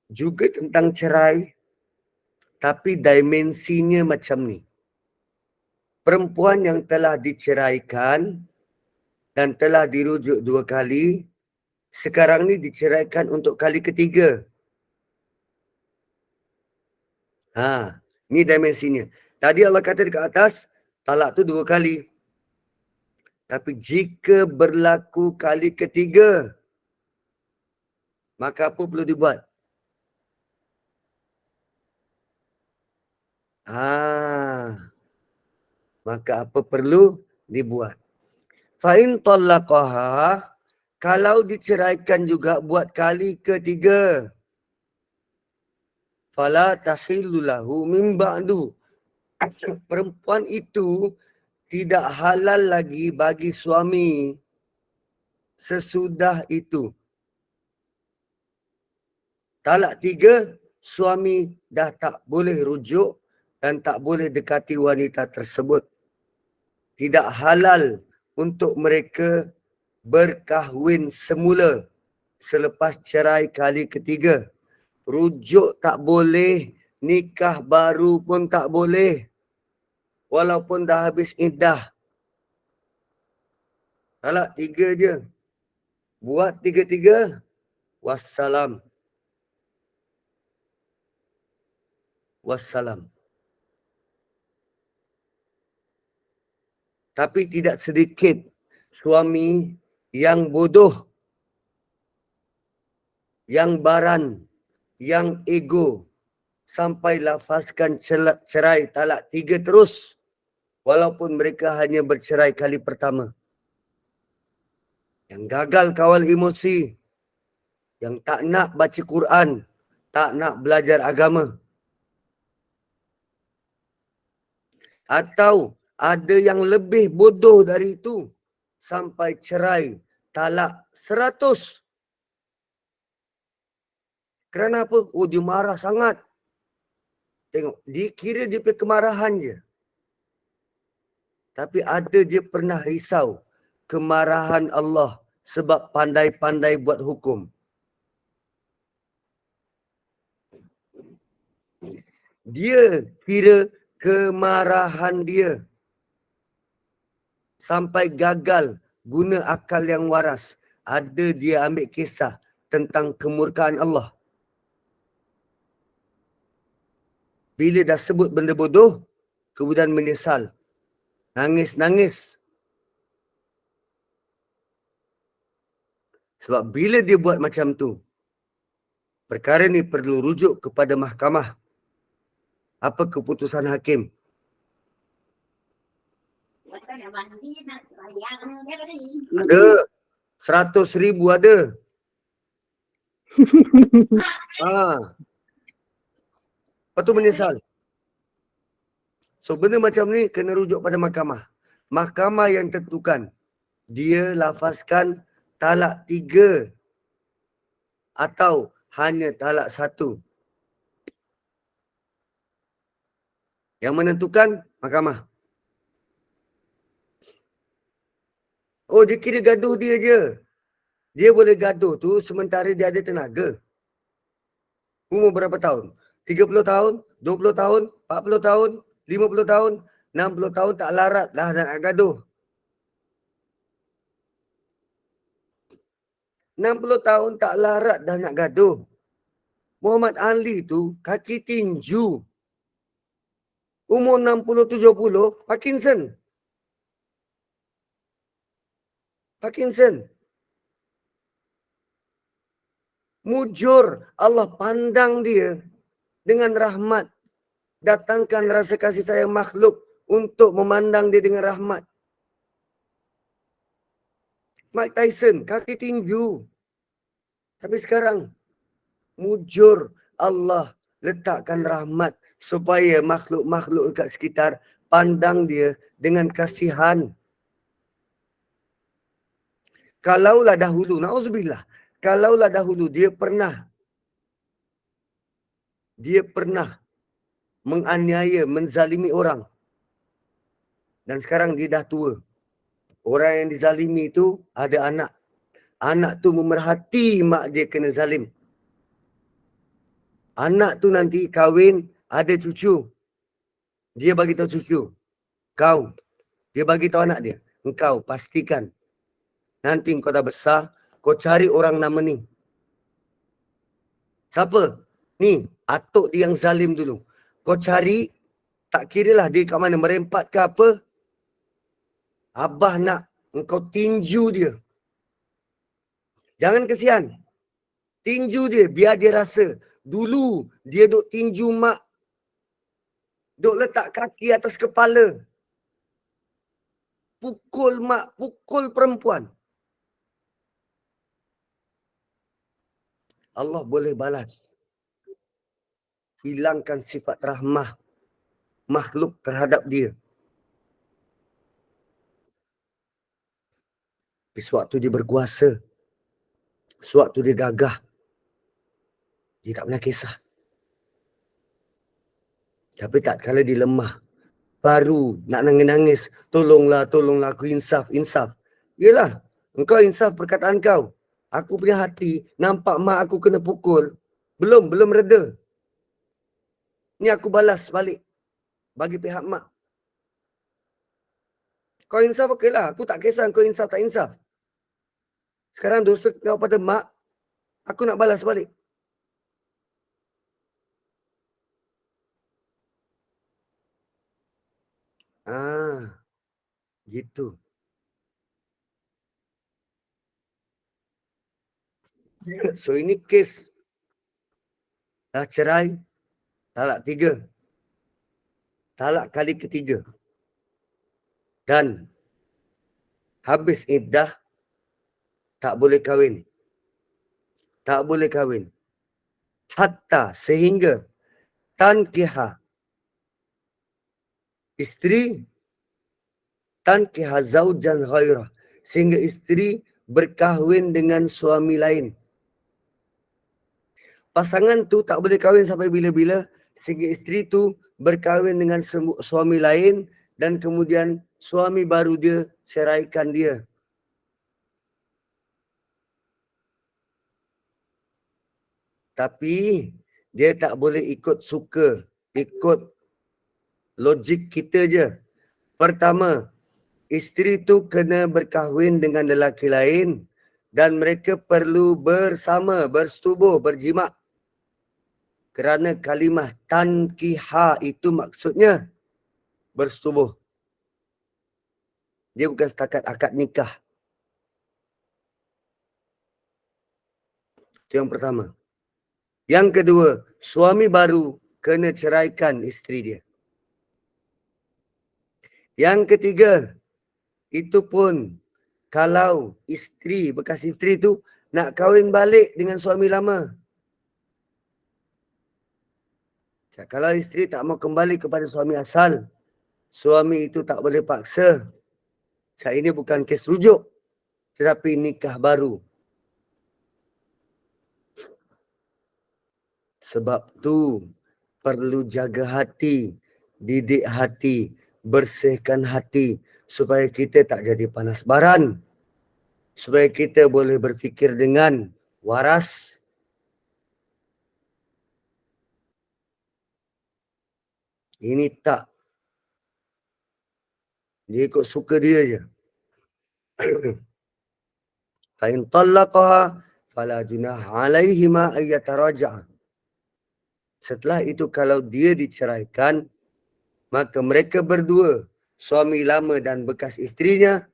juga tentang cerai, tapi dimensinya macam ni. Perempuan yang telah diceraikan dan telah dirujuk 2 kali, sekarang ni diceraikan untuk kali ketiga. Ni dimensinya. Tadi Allah kata dekat atas, talak tu 2 kali. Tapi jika berlaku kali ketiga, maka apa perlu dibuat? Maka apa perlu dibuat? Fa'in talaqaha, kalau diceraikan juga buat kali ketiga, fala tahillu lahu min ba'du. Perempuan itu tidak halal lagi bagi suami sesudah itu. Talak 3, suami dah tak boleh rujuk dan tak boleh dekati wanita tersebut. Tidak halal untuk mereka berkahwin semula selepas cerai kali ketiga. Rujuk tak boleh, nikah baru pun tak boleh. Walaupun dah habis iddah. Talak 3 je. Buat 3-3. Wassalam. Wassalam. Tapi tidak sedikit suami yang bodoh, yang baran, yang ego, sampai lafazkan cerai talak 3 terus, walaupun mereka hanya bercerai kali pertama. Yang gagal kawal emosi, yang tak nak baca Quran, tak nak belajar agama. Atau ada yang lebih bodoh dari itu sampai cerai, talak 100. Kerana apa? Oh, dia marah sangat. Tengok, dia kira dia punya kemarahan je. Tapi ada dia pernah risau kemarahan Allah sebab pandai-pandai buat hukum. Dia kira kemarahan dia sampai gagal guna akal yang waras. Ada dia ambil kisah tentang kemurkaan Allah. Bila dah sebut benda bodoh, kemudian menyesal. Nangis-nangis. Sebab bila dia buat macam tu, perkara ni perlu rujuk kepada mahkamah. Apa keputusan hakim? Ada. 100,000 ada. Lepas tu menyesal. So benda macam ni kena rujuk pada mahkamah. Mahkamah yang tentukan. Dia lafazkan talak 3 atau hanya talak 1. Yang menentukan mahkamah. Oh, dia kira gaduh dia je. Dia boleh gaduh tu sementara dia ada tenaga. Umur berapa tahun? 30 tahun, 20 tahun, 40 tahun, 50 tahun, 60 tahun tak larat dah nak gaduh. 60 tahun tak larat dah nak gaduh. Muhammad Ali tu kaki tinju. Umur 60-70, Parkinson. Mujur, Allah pandang dia dengan rahmat. Datangkan rasa kasih sayang makhluk untuk memandang dia dengan rahmat. Mike Tyson, kaki tinju. Tapi sekarang, mujur Allah letakkan rahmat supaya makhluk-makhluk dekat sekitar pandang dia dengan kasihan. Kalaulah dahulu, na'udzubillah, kalaulah dahulu dia pernah menganiaya, menzalimi orang. Dan sekarang dia dah tua. Orang yang dizalimi itu ada anak. Anak tu memerhati mak dia kena zalim. Anak tu nanti kahwin, ada cucu. Dia bagi tahu cucu. Dia bagi tahu anak dia. Engkau pastikan. Nanti kau dah besar, kau cari orang nama ni. Siapa? Ni, atuk dia yang zalim dulu. Kau cari, tak kiralah dia kat mana, merempat ke apa. Abah nak engkau tinju dia. Jangan kesian. Tinju dia, biar dia rasa. Dulu, dia duk tinju mak. Duk letak kaki atas kepala. Pukul mak, pukul perempuan. Allah boleh balas. Hilangkan sifat rahmah makhluk terhadap dia. Tapi sewaktu dia berkuasa, sewaktu dia gagah, dia tak pernah kisah. Tapi tak kala dia lemah, baru nak nangis-nangis, tolonglah aku insaf. Yelah, engkau insaf perkataan kau. Aku punya hati, nampak mak aku kena pukul. Belum reda. Ni aku balas balik bagi pihak mak. Kau insaf okeylah, aku tak kisah kau insaf tak insaf. Sekarang dosa kau pada mak, aku nak balas balik. Gitu. So ini kes dah cerai, talak 3. Talak kali ketiga. Dan habis iddah, tak boleh kahwin. Hatta sehingga tankiha isteri tankiha zaujan ghairah, sehingga isteri berkahwin dengan suami lain. Pasangan tu tak boleh kahwin sampai bila-bila, sehingga isteri tu berkahwin dengan suami lain dan kemudian suami baru dia ceraikan dia. Tapi dia tak boleh ikut suka, ikut logik kita je. Pertama, isteri tu kena berkahwin dengan lelaki lain dan mereka perlu bersama, bersetubuh, berjimat. Kerana kalimah tankiha itu maksudnya bersetubuh. Dia bukan setakat akad nikah. Itu yang pertama. Yang kedua, suami baru kena ceraikan isteri dia. Yang ketiga, itu pun kalau isteri, bekas isteri tu nak kahwin balik dengan suami lama. Kalau isteri tak mau kembali kepada suami asal, suami itu tak boleh paksa. Ini bukan kes rujuk, tetapi nikah baru. Sebab tu perlu jaga hati, didik hati, bersihkan hati supaya kita tak jadi panas baran. Supaya kita boleh berfikir dengan waras. Ini tak. Dia ikut suka dia je. Fa'in tallaqaha fala junaha alaihima ayyataraja'a. Setelah itu kalau dia diceraikan, maka mereka berdua, suami lama dan bekas isterinya,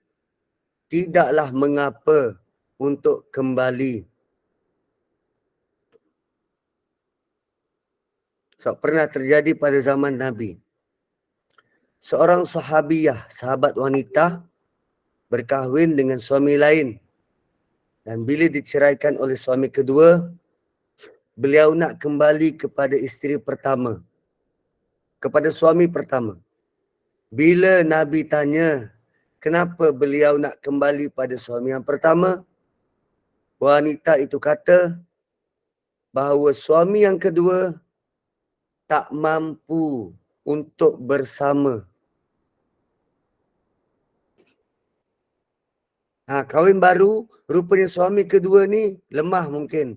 tidaklah mengapa untuk kembali. Pernah terjadi pada zaman Nabi. Seorang sahabiyah, sahabat wanita, berkahwin dengan suami lain. Dan bila diceraikan oleh suami kedua, beliau nak kembali kepada isteri pertama. Kepada suami pertama. Bila Nabi tanya, kenapa beliau nak kembali pada suami yang pertama? Wanita itu kata bahawa suami yang kedua tak mampu untuk bersama. Kahwin baru, rupanya suami kedua ni lemah mungkin.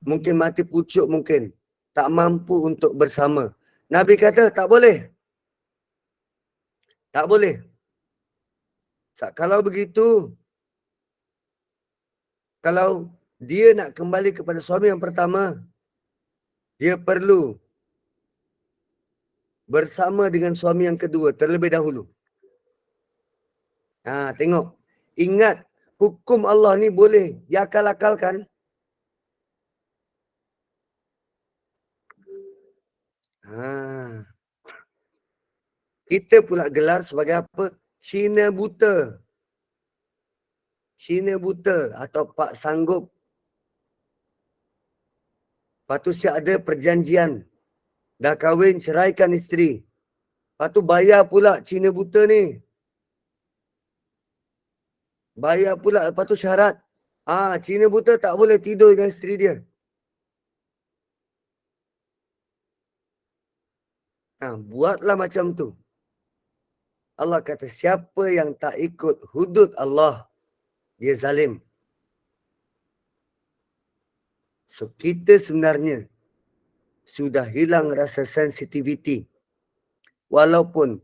Mungkin mati pucuk mungkin. Tak mampu untuk bersama. Nabi kata tak boleh. Tak boleh. Kalau begitu, kalau dia nak kembali kepada suami yang pertama, dia perlu bersama dengan suami yang kedua terlebih dahulu. Tengok. Ingat, hukum Allah ni boleh diakal-akalkan. Kita pula gelar sebagai apa? Cina buta. Cina buta atau pak sanggup. Lepas tu siap ada perjanjian. Dah kahwin, ceraikan isteri. Lepas tu bayar pula Cina buta ni. Bayar pula, lepas tu syarat. Cina buta tak boleh tidur dengan isteri dia. Buatlah macam tu. Allah kata, siapa yang tak ikut hudud Allah, dia zalim. So, kita sebenarnya sudah hilang rasa sensitiviti. Walaupun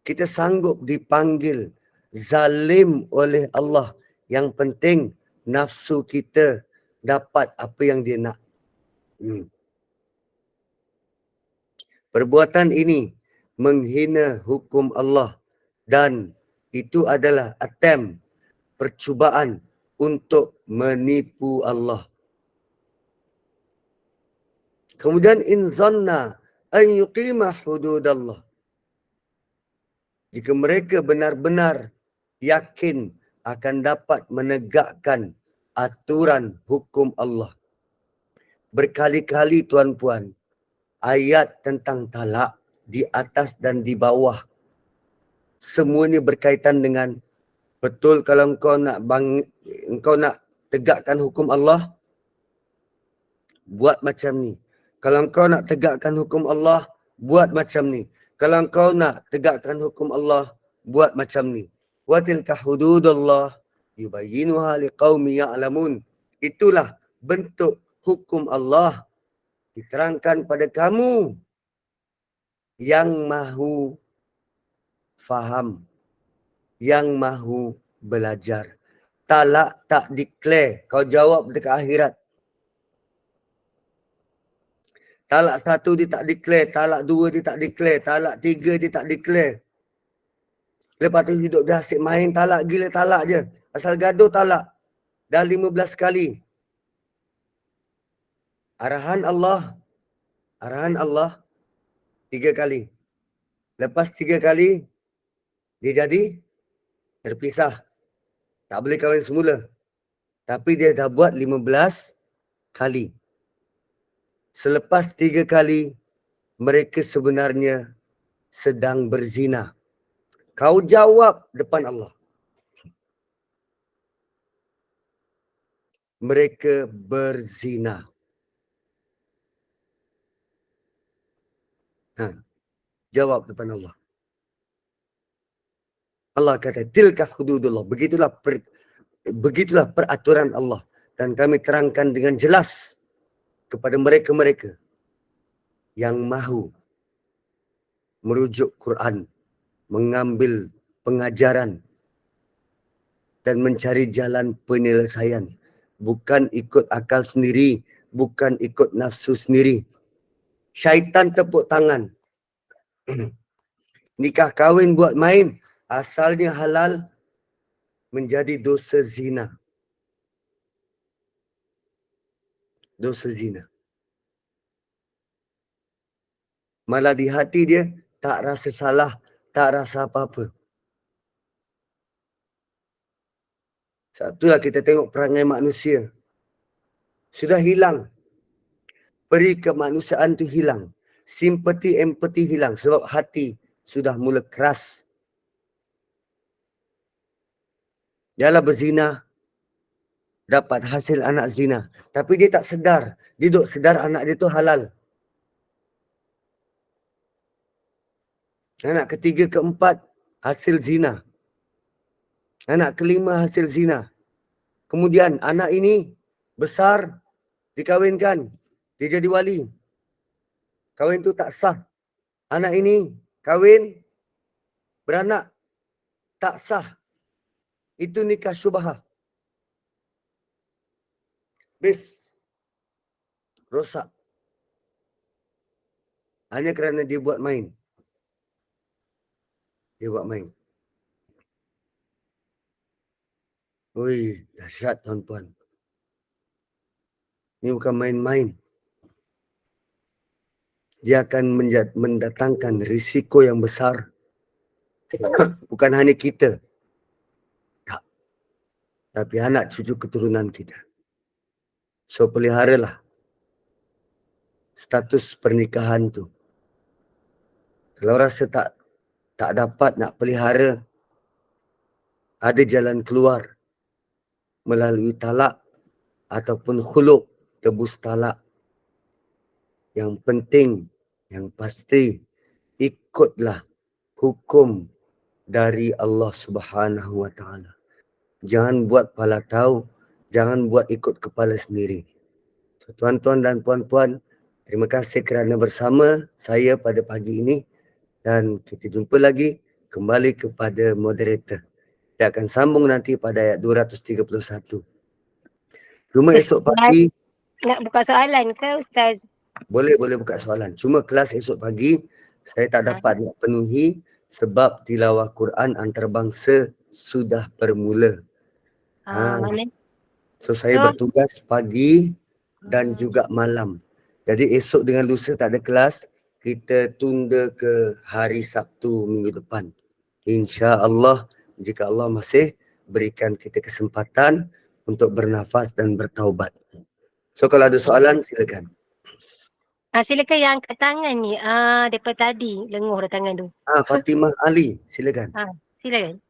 kita sanggup dipanggil zalim oleh Allah. Yang penting, nafsu kita dapat apa yang dia nak. Perbuatan ini menghina hukum Allah dan itu adalah attempt, percubaan untuk menipu Allah. Kemudian in zanna an yuqima hududallah. Jika mereka benar-benar yakin akan dapat menegakkan aturan hukum Allah. Berkali-kali tuan-puan, ayat tentang talak di atas dan di bawah. Semuanya berkaitan dengan betul kalau engkau nak tegakkan hukum Allah, buat macam ni. Kalau engkau nak tegakkan hukum Allah, buat macam ni. Kalau engkau nak tegakkan hukum Allah, buat macam ni. Wa tilka hududullah yubayyinuha liqaumi ya'lamun. Itulah bentuk hukum Allah diterangkan pada kamu yang mahu faham, yang mahu belajar. Talak tak declare, kau jawab dekat akhirat. Talak 1 dia tak declare, talak 2 dia tak declare, talak 3 dia tak declare. Lepas tu hidup dia asyik main talak, gila talak je. Asal gaduh talak. Dah 15 kali. Arahan Allah 3 kali. Lepas 3 kali, dia jadi terpisah. Tak boleh kahwin semula. Tapi dia dah buat 15 kali. Selepas 3 kali, mereka sebenarnya sedang berzina. Kau jawab depan Allah. Mereka berzina. Jawab depan Allah. Allah kata, tilka hududullah. Begitulah peraturan Allah. Dan kami terangkan dengan jelas kepada mereka-mereka yang mahu merujuk Quran, mengambil pengajaran dan mencari jalan penyelesaian. Bukan ikut akal sendiri, bukan ikut nafsu sendiri. Syaitan tepuk tangan. Nikah kahwin buat main, asalnya halal, menjadi dosa zina. Dosa zina. Malah di hati dia tak rasa salah, tak rasa apa-apa. Satulah kita tengok perangai manusia. Sudah hilang. Peri kemanusiaan tu hilang. Simpati, empati hilang. Sebab hati sudah mula keras. Dialah berzina, dapat hasil anak zina. Tapi dia tak sedar. Dia duk sedar anak dia tu halal. Anak ketiga, keempat, hasil zina. Anak kelima, hasil zina. Kemudian anak ini besar, dikawinkan. Dia jadi wali. Kahwin tu tak sah. Anak ini kahwin, beranak, tak sah. Itu nikah syubhah. Bis. Rosak. Hanya kerana dia buat main. Dia buat main. Ui, dahsyat tuan-tuan. Ini bukan main-main. Dia akan mendatangkan risiko yang besar. Bukan hanya kita. Tak. Tapi anak cucu keturunan kita. So, peliharalah status pernikahan tu. Kalau rasa tak dapat nak pelihara, ada jalan keluar melalui talak ataupun khuluk, tebus talak. Yang penting, yang pasti, ikutlah hukum dari Allah Subhanahu Wa Taala. Jangan buat pala tahu, jangan buat ikut kepala sendiri. So, tuan-tuan dan puan-puan, terima kasih kerana bersama saya pada pagi ini. Dan kita jumpa lagi kembali kepada moderator. Kita akan sambung nanti pada ayat 231. Cuma Ustaz, esok pagi, nak buka soalan ke Ustaz? boleh buka soalan. Cuma kelas esok pagi, saya tak dapat nak penuhi sebab tilawah Quran antarabangsa sudah bermula. Mana? So saya bertugas pagi dan juga malam. Jadi esok dengan lusa tak ada kelas, kita tunda ke hari Sabtu minggu depan. InsyaAllah, jika Allah masih berikan kita kesempatan untuk bernafas dan bertaubat. So kalau ada soalan, silakan. Silakan yang angkat tangan ni. Daripada tadi lenguh dah tangan tu. Fatimah Ali, silakan. Silakan.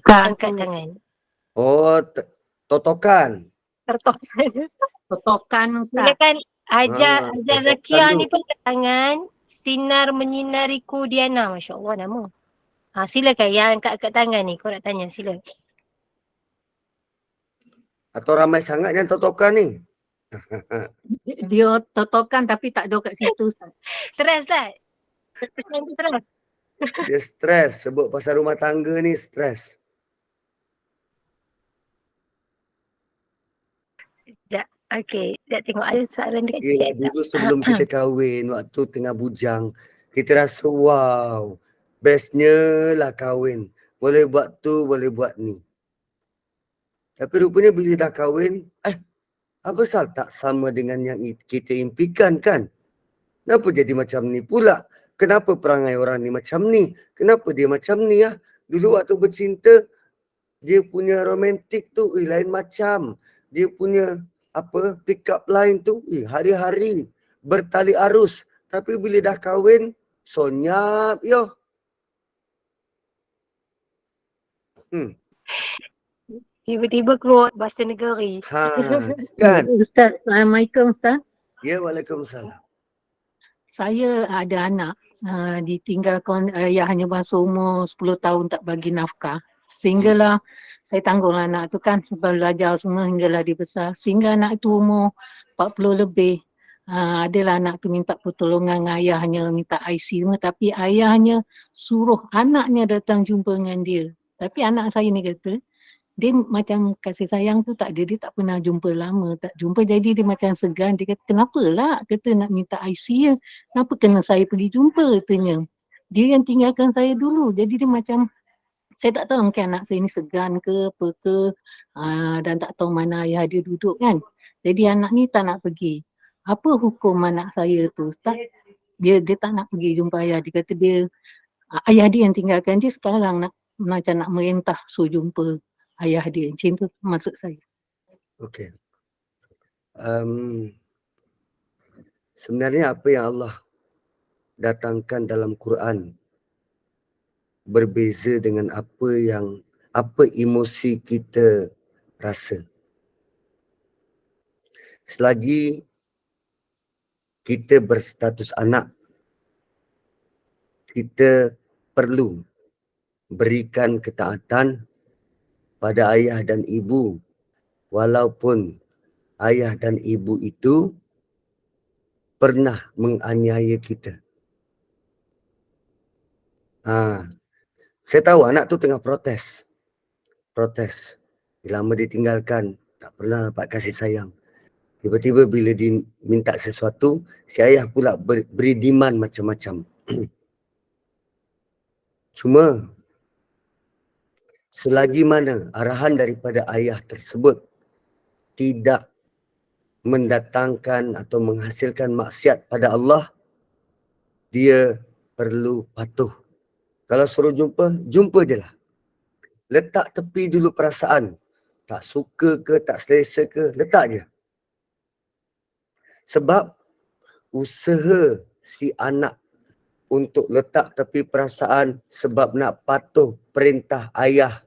Angkat tangan. Oh, totokan. Tertokan. Totokan Ustaz. Silakan Hajar totokan Zakia tu. ni pun angkat tangan. Sinar menyinariku Diana. Masya Allah nama. Silakan yang angkat tangan ni. Kau nak tanya, sila. Atau ramai sangat yang totokan ni? Dia totokan tapi tak ada kat situ Ustaz. Stres tak? Macam tu stres. Dia stres. Sebut pasal rumah tangga ni stres. Okey, nak tengok ada soalan dekat Yelah, chat tak? dulu sebelum kita kahwin, waktu tengah bujang, kita rasa wow, bestnya lah kahwin. Boleh buat tu, boleh buat ni. Tapi rupanya bila dah kahwin, apa sal tak sama dengan yang kita impikan kan? Kenapa jadi macam ni pula? Kenapa perangai orang ni macam ni? Kenapa dia macam ni ya? Dulu waktu bercinta, dia punya romantik tu lain macam. Dia punya pick up line tu hari-hari bertali arus. Tapi bila dah kahwin, sonyap yo. Tiba-tiba keluar bahasa negeri. Kan? Ustaz, Assalamualaikum Ustaz. Ya, Waalaikumsalam. Saya ada anak ditinggalkan ayahnya masa umur 10 tahun tak bagi nafkah. Sehinggalah saya tanggung anak tu kan sebab belajar semua hinggalah dia besar. Sehingga anak tu umur 40 lebih. Adalah anak tu minta pertolongan dengan ayahnya, minta IC semua. Tapi ayahnya suruh anaknya datang jumpa dengan dia. Tapi anak saya ni kata, dia macam kasih sayang tu tak ada, dia tak pernah jumpa lama, tak jumpa jadi dia macam segan, dia kata kenapalah, kata nak minta IC ya, kenapa kena saya pergi jumpa katanya. Dia yang tinggalkan saya dulu, jadi dia macam, saya tak tahu mungkin anak saya ni segan ke apa ke, dan tak tahu mana ayah dia duduk kan. Jadi anak ni tak nak pergi. Apa hukum anak saya tu Ustaz? Dia tak nak pergi jumpa ayah, dia kata dia, ayah dia yang tinggalkan dia sekarang nak macam nak merintah suruh jumpa ayah dia. Macam tu maksud saya. Okey. Sebenarnya apa yang Allah datangkan dalam Quran berbeza dengan apa emosi kita rasa. Selagi kita berstatus anak, kita perlu berikan ketaatan pada ayah dan ibu walaupun ayah dan ibu itu pernah menganiaya kita. Saya tahu anak tu tengah protes. Lama ditinggalkan, tak pernah dapat kasih sayang. Tiba-tiba bila diminta sesuatu, si ayah pula beri demand macam-macam. Cuma selagi mana arahan daripada ayah tersebut tidak mendatangkan atau menghasilkan maksiat pada Allah, dia perlu patuh. Kalau suruh jumpa, jumpa je lah. Letak tepi dulu perasaan. Tak suka ke, tak selesa ke, letak je. Sebab usaha si anak untuk letak tepi perasaan sebab nak patuh perintah ayah,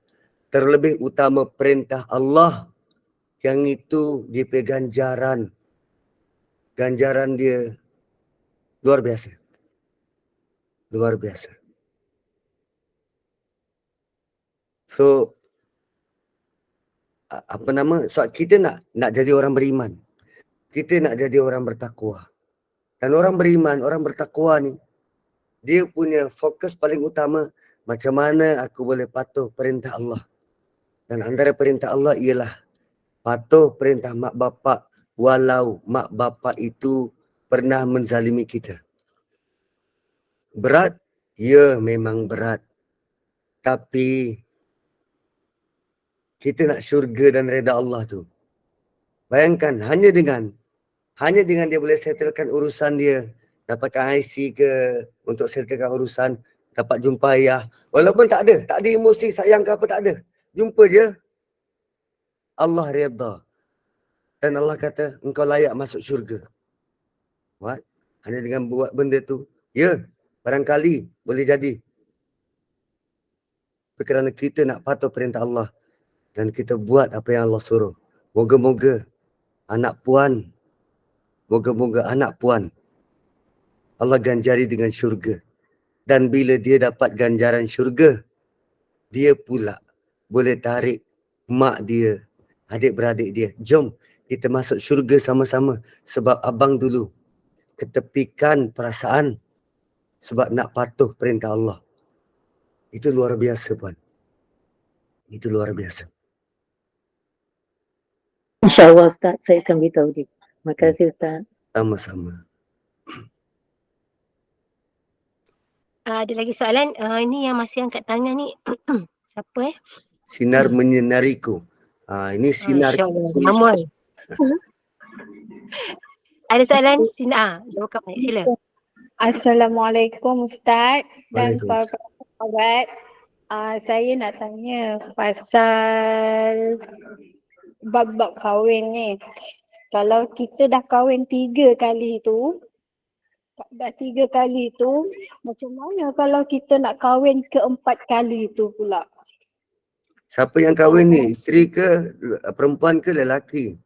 terlebih utama perintah Allah, yang itu dia punya ganjaran dia luar biasa. So sebab kita nak jadi orang beriman, kita nak jadi orang bertakwa. Dan orang beriman, orang bertakwa ni, dia punya fokus paling utama, macam mana aku boleh patuh perintah Allah. Dan antara perintah Allah ialah patuh perintah mak bapak walau mak bapak itu pernah menzalimi kita. Berat? Ya, memang berat. Tapi kita nak syurga dan reda Allah tu. Bayangkan hanya dengan dia boleh settlekan urusan dia, dapatkan IC ke untuk settlekan urusan, dapat jumpa ayah. Walaupun tak ada emosi sayang ke apa, tak ada. Jumpa je. Allah redha. Dan Allah kata, engkau layak masuk syurga. What? Hanya dengan buat benda tu. Ya, barangkali boleh jadi. Kerana kita nak patuh perintah Allah. Dan kita buat apa yang Allah suruh. Moga-moga anak puan. Moga-moga anak puan Allah ganjari dengan syurga. Dan bila dia dapat ganjaran syurga, dia pula boleh tarik mak dia, adik-beradik dia. Jom kita masuk syurga sama-sama. Sebab abang dulu ketepikan perasaan sebab nak patuh perintah Allah. Itu luar biasa, puan. Itu luar biasa. InsyaAllah Ustaz, saya akan beritahu dia. Terima kasih Ustaz. Sama-sama. Ada lagi soalan? Ini yang masih angkat tangan ni. Siapa Sinar menyinariku. Ini sinar. InsyaAllah. Namun. Ada soalan? Buka mic, sila. Assalamualaikum Ustaz dan para Waalaikumsalam. sahabat. Saya nak tanya pasal bab-bab kahwin ni. Kalau kita dah kahwin 3 kali tu, macam mana kalau kita nak kahwin ke-4 kali tu pula? Siapa yang kahwin ni? Isteri ke, perempuan ke, lelaki?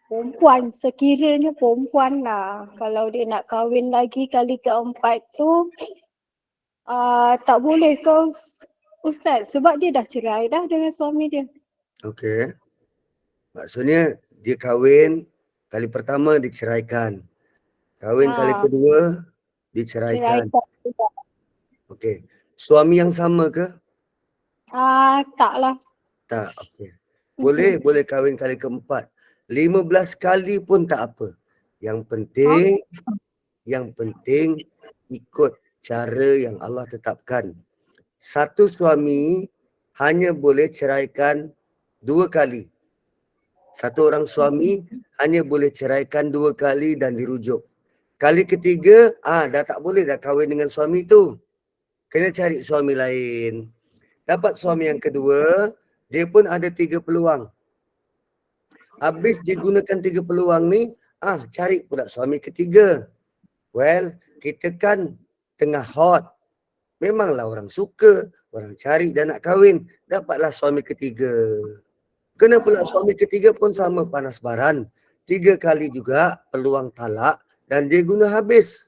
Perempuan, sekiranya perempuan lah. Kalau dia nak kahwin lagi kali ke-4 tu, tak boleh ke Ustaz? Sebab dia dah cerai dah dengan suami dia. Okey. Maksudnya dia kahwin kali pertama diceraikan. Kahwin kali kedua diceraikan. Ceraikan. Okey. Suami yang sama ke? Taklah. Tak. Okey. Boleh kahwin kali keempat. 15 kali pun tak apa. Yang penting ikut cara yang Allah tetapkan. Satu suami hanya boleh ceraikan 2 kali. Satu orang suami hanya boleh ceraikan 2 kali dan dirujuk. Kali ketiga, dah tak boleh dah kahwin dengan suami tu. Kena cari suami lain. Dapat suami yang kedua, dia pun ada 3 peluang. Habis dia gunakan 3 peluang ni, cari pula suami ketiga. Well, kita kan tengah hot. Memanglah orang suka, orang cari dan nak kahwin. Dapatlah suami ketiga. Kena pula suami ketiga pun sama panas baran. 3 kali juga peluang talak dan dia guna habis.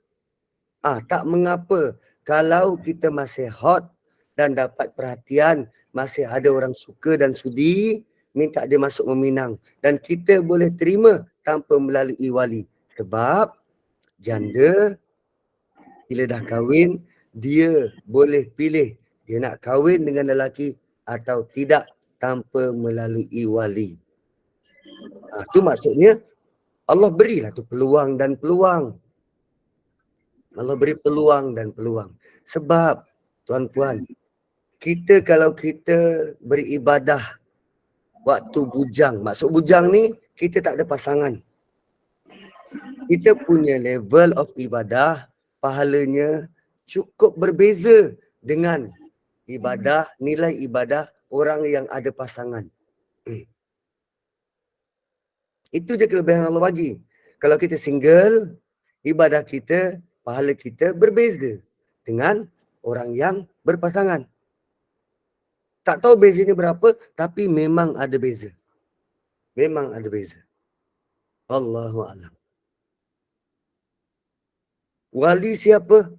Tak mengapa kalau kita masih hot dan dapat perhatian, masih ada orang suka dan sudi, minta dia masuk meminang. Dan kita boleh terima tanpa melalui wali. Sebab janda bila dah kahwin, dia boleh pilih dia nak kahwin dengan lelaki atau tidak tanpa melalui wali. Tu maksudnya Allah berilah tu peluang dan peluang. Allah beri peluang dan peluang. Sebab tuan-puan, kita kalau kita beribadah waktu bujang, maksud bujang ni kita tak ada pasangan. Kita punya level of ibadah, pahalanya cukup berbeza dengan ibadah, nilai ibadah orang yang ada pasangan. Itu je kelebihan Allah bagi. Kalau kita single, ibadah kita, pahala kita berbeza dengan orang yang berpasangan. Tak tahu bezanya berapa, tapi memang ada beza. Memang ada beza. Allahu a'lam. Wali siapa?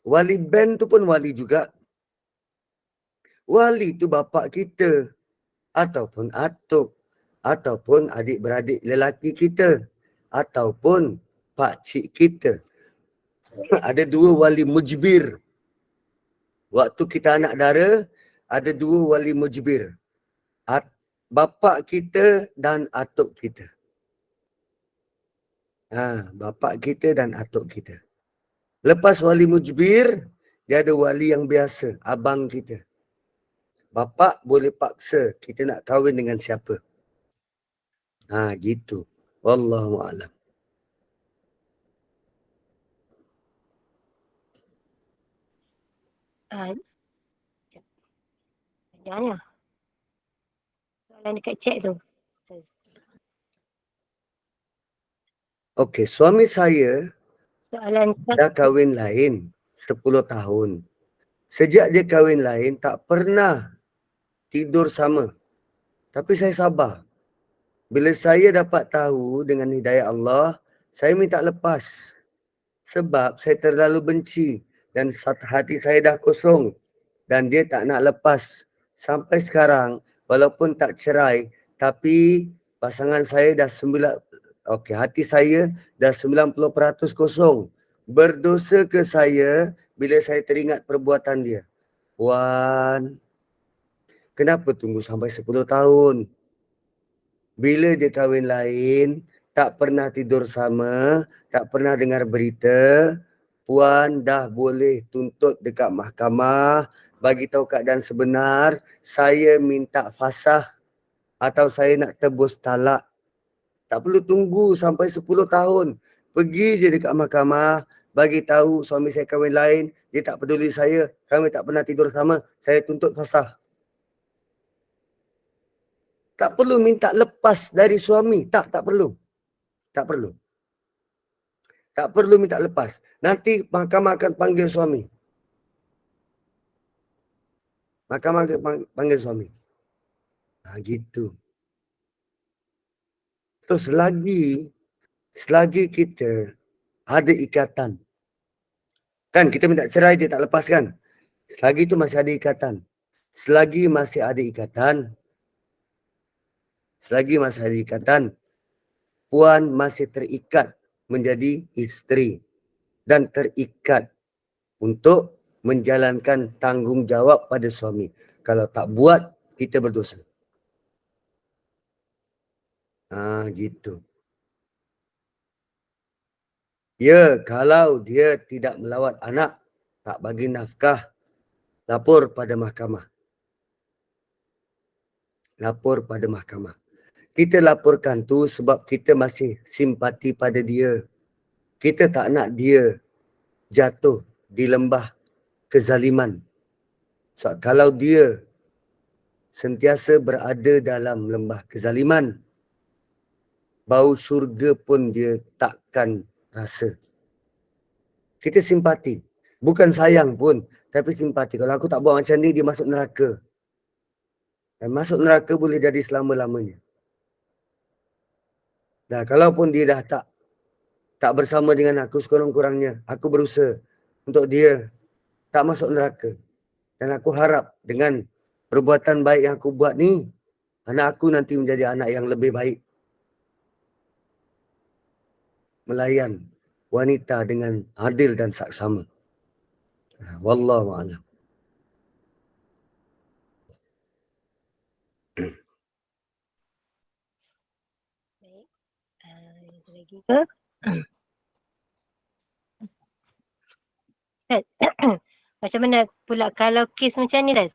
Wali band tu pun wali juga. Wali tu bapak kita, ataupun atuk, ataupun adik-beradik lelaki kita, ataupun pakcik kita. Ada 2 wali mujbir. Waktu kita anak dara, ada 2 wali mujbir. Bapak kita dan atuk kita. Bapak kita dan atuk kita. Lepas wali mujbir, dia ada wali yang biasa, abang kita. Bapak boleh paksa kita nak kahwin dengan siapa. Gitu. Wallahu a'lam. Jangan. Soalan dekat chat tu. Ustaz. Okey, suami saya Soalan dah kahwin lain 10 tahun. Sejak dia kahwin lain, tak pernah tidur sama. Tapi saya sabar. Bila saya dapat tahu dengan hidayah Allah, saya minta lepas. Sebab saya terlalu benci dan hati saya dah kosong. Dan dia tak nak lepas. Sampai sekarang, walaupun tak cerai, tapi pasangan saya dah hati saya dah 90% kosong. Berdosa ke saya bila saya teringat perbuatan dia? Puan, kenapa tunggu sampai 10 tahun? Bila dia kahwin lain, tak pernah tidur sama, tak pernah dengar berita, Puan dah boleh tuntut dekat mahkamah, bagi tahu keadaan sebenar, saya minta fasah atau saya nak tebus talak. Tak perlu tunggu sampai 10 tahun. Pergi je dekat mahkamah, bagi tahu suami saya kahwin lain, dia tak peduli saya, kami tak pernah tidur sama, saya tuntut fasah. Tak perlu minta lepas dari suami. Tak perlu. Tak perlu. Tak perlu minta lepas. Nanti mahkamah akan panggil suami. Mahkamah akan panggil suami. Gitu. So, selagi kita ada ikatan. Kan kita minta cerai, dia tak lepas kan? Selagi itu masih ada ikatan. Selagi masih ada ikatan, Puan masih terikat menjadi isteri. Dan terikat untuk menjalankan tanggungjawab pada suami. Kalau tak buat, kita berdosa. Gitu. Ya, kalau dia tidak melawat anak, tak bagi nafkah, lapor pada mahkamah. Kita laporkan tu sebab kita masih simpati pada dia. Kita tak nak dia jatuh di lembah kezaliman. So, kalau dia sentiasa berada dalam lembah kezaliman, bau syurga pun dia takkan rasa. Kita simpati. Bukan sayang pun, tapi simpati. Kalau aku tak buat macam ni, dia masuk neraka. Dan masuk neraka boleh jadi selama-lamanya. Dah, kalaupun dia dah tak bersama dengan aku, sekurang-kurangnya aku berusaha untuk dia tak masuk neraka. Dan aku harap dengan perbuatan baik yang aku buat ni, anak aku nanti menjadi anak yang lebih baik. Melayan wanita dengan adil dan saksama. Wallahu a'lam. Baik. Ada lagi ke? Ustaz, macam mana pula kalau kes macam ni Ustaz?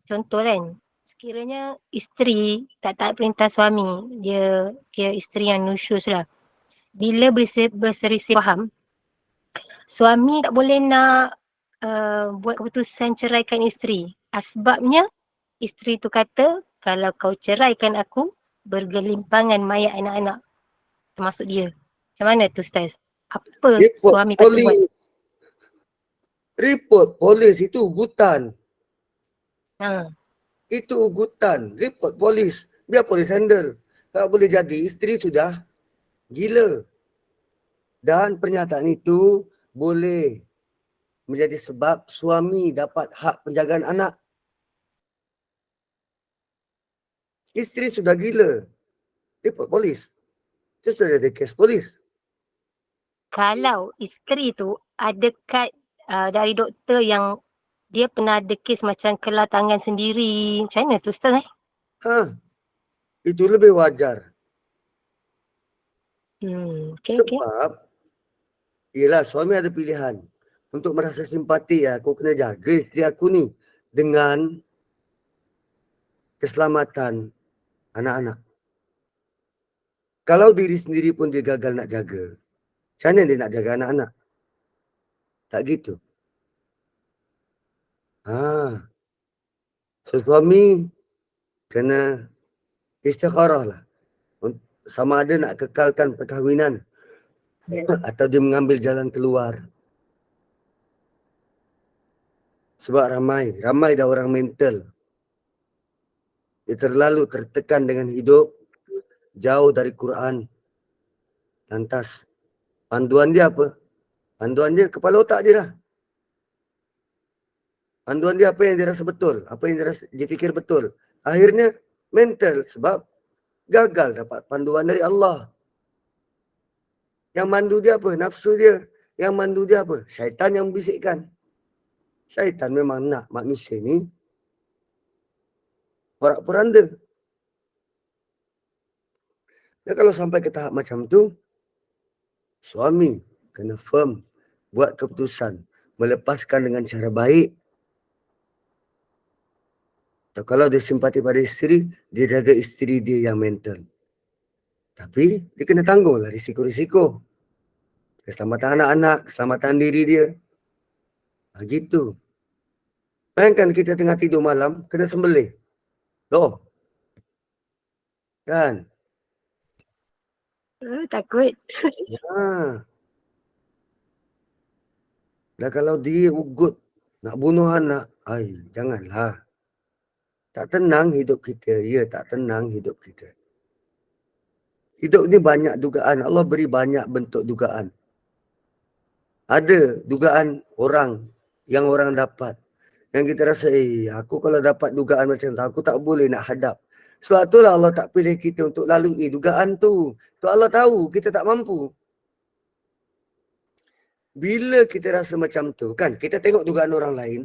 Contoh kan, sekiranya isteri tak taat perintah suami, dia isteri yang nusyus lah. Bila berselisih faham, suami tak boleh nak buat keputusan ceraikan isteri. Asbabnya, isteri tu kata, kalau kau ceraikan aku, bergelimpangan mayat anak-anak. Termasuk dia. Macam mana tu Ustaz? Apa suami patut buat? Report polis itu ugutan. Itu ugutan. Report polis. Biar polis handle. Tak boleh jadi isteri sudah gila. Dan pernyataan itu boleh menjadi sebab suami dapat hak penjagaan anak. Isteri sudah gila. Report polis. Itu sudah ada kes polis. Kalau isteri tu ada kad dari doktor yang dia pernah ada kes macam kelar tangan sendiri. Macam mana tu Ustaz? Itu lebih wajar. Okay. Sebab, yelah suami ada pilihan. Untuk merasa simpati, aku kena jaga isteri aku ni dengan keselamatan anak-anak. Kalau diri sendiri pun dia gagal nak jaga, macam mana dia nak jaga anak-anak? Tak gitu. So suami kena Istikharah lah. Sama ada nak kekalkan perkahwinan atau dia mengambil jalan keluar. Sebab ramai dah orang mental. Dia terlalu tertekan dengan hidup, jauh dari Quran. Lantas, panduan dia apa? Panduan dia kepala otak dia lah. Panduan dia apa yang dia rasa betul, apa yang dia fikir betul. Akhirnya mental sebab gagal dapat panduan dari Allah. Yang mandu dia apa? Nafsu dia. Yang mandu dia apa? Syaitan yang membisikkan. Syaitan memang nak manusia ni porak-poranda. Dan kalau sampai ke tahap macam tu, suami kena firm buat keputusan melepaskan dengan cara baik. Atau kalau dia simpati pada isteri, dia jaga isteri dia yang mental. Tapi dia kena tangguhlah risiko-risiko. Keselamatan anak-anak, keselamatan diri dia. Gitu. Bayangkan kita tengah tidur malam, kena sembelih. Loh. Kan? Takut. Ha. Dan kalau dia ugut nak bunuh anak, janganlah. Tak tenang hidup kita. Ya, tak tenang hidup kita. Hidup ni banyak dugaan. Allah beri banyak bentuk dugaan. Ada dugaan orang yang orang dapat. Yang kita rasa, aku kalau dapat dugaan macam tu, aku tak boleh nak hadap. Sebab itulah Allah tak pilih kita untuk lalui dugaan tu. Tu Allah tahu kita tak mampu. Bila kita rasa macam tu, kan kita tengok dugaan orang lain,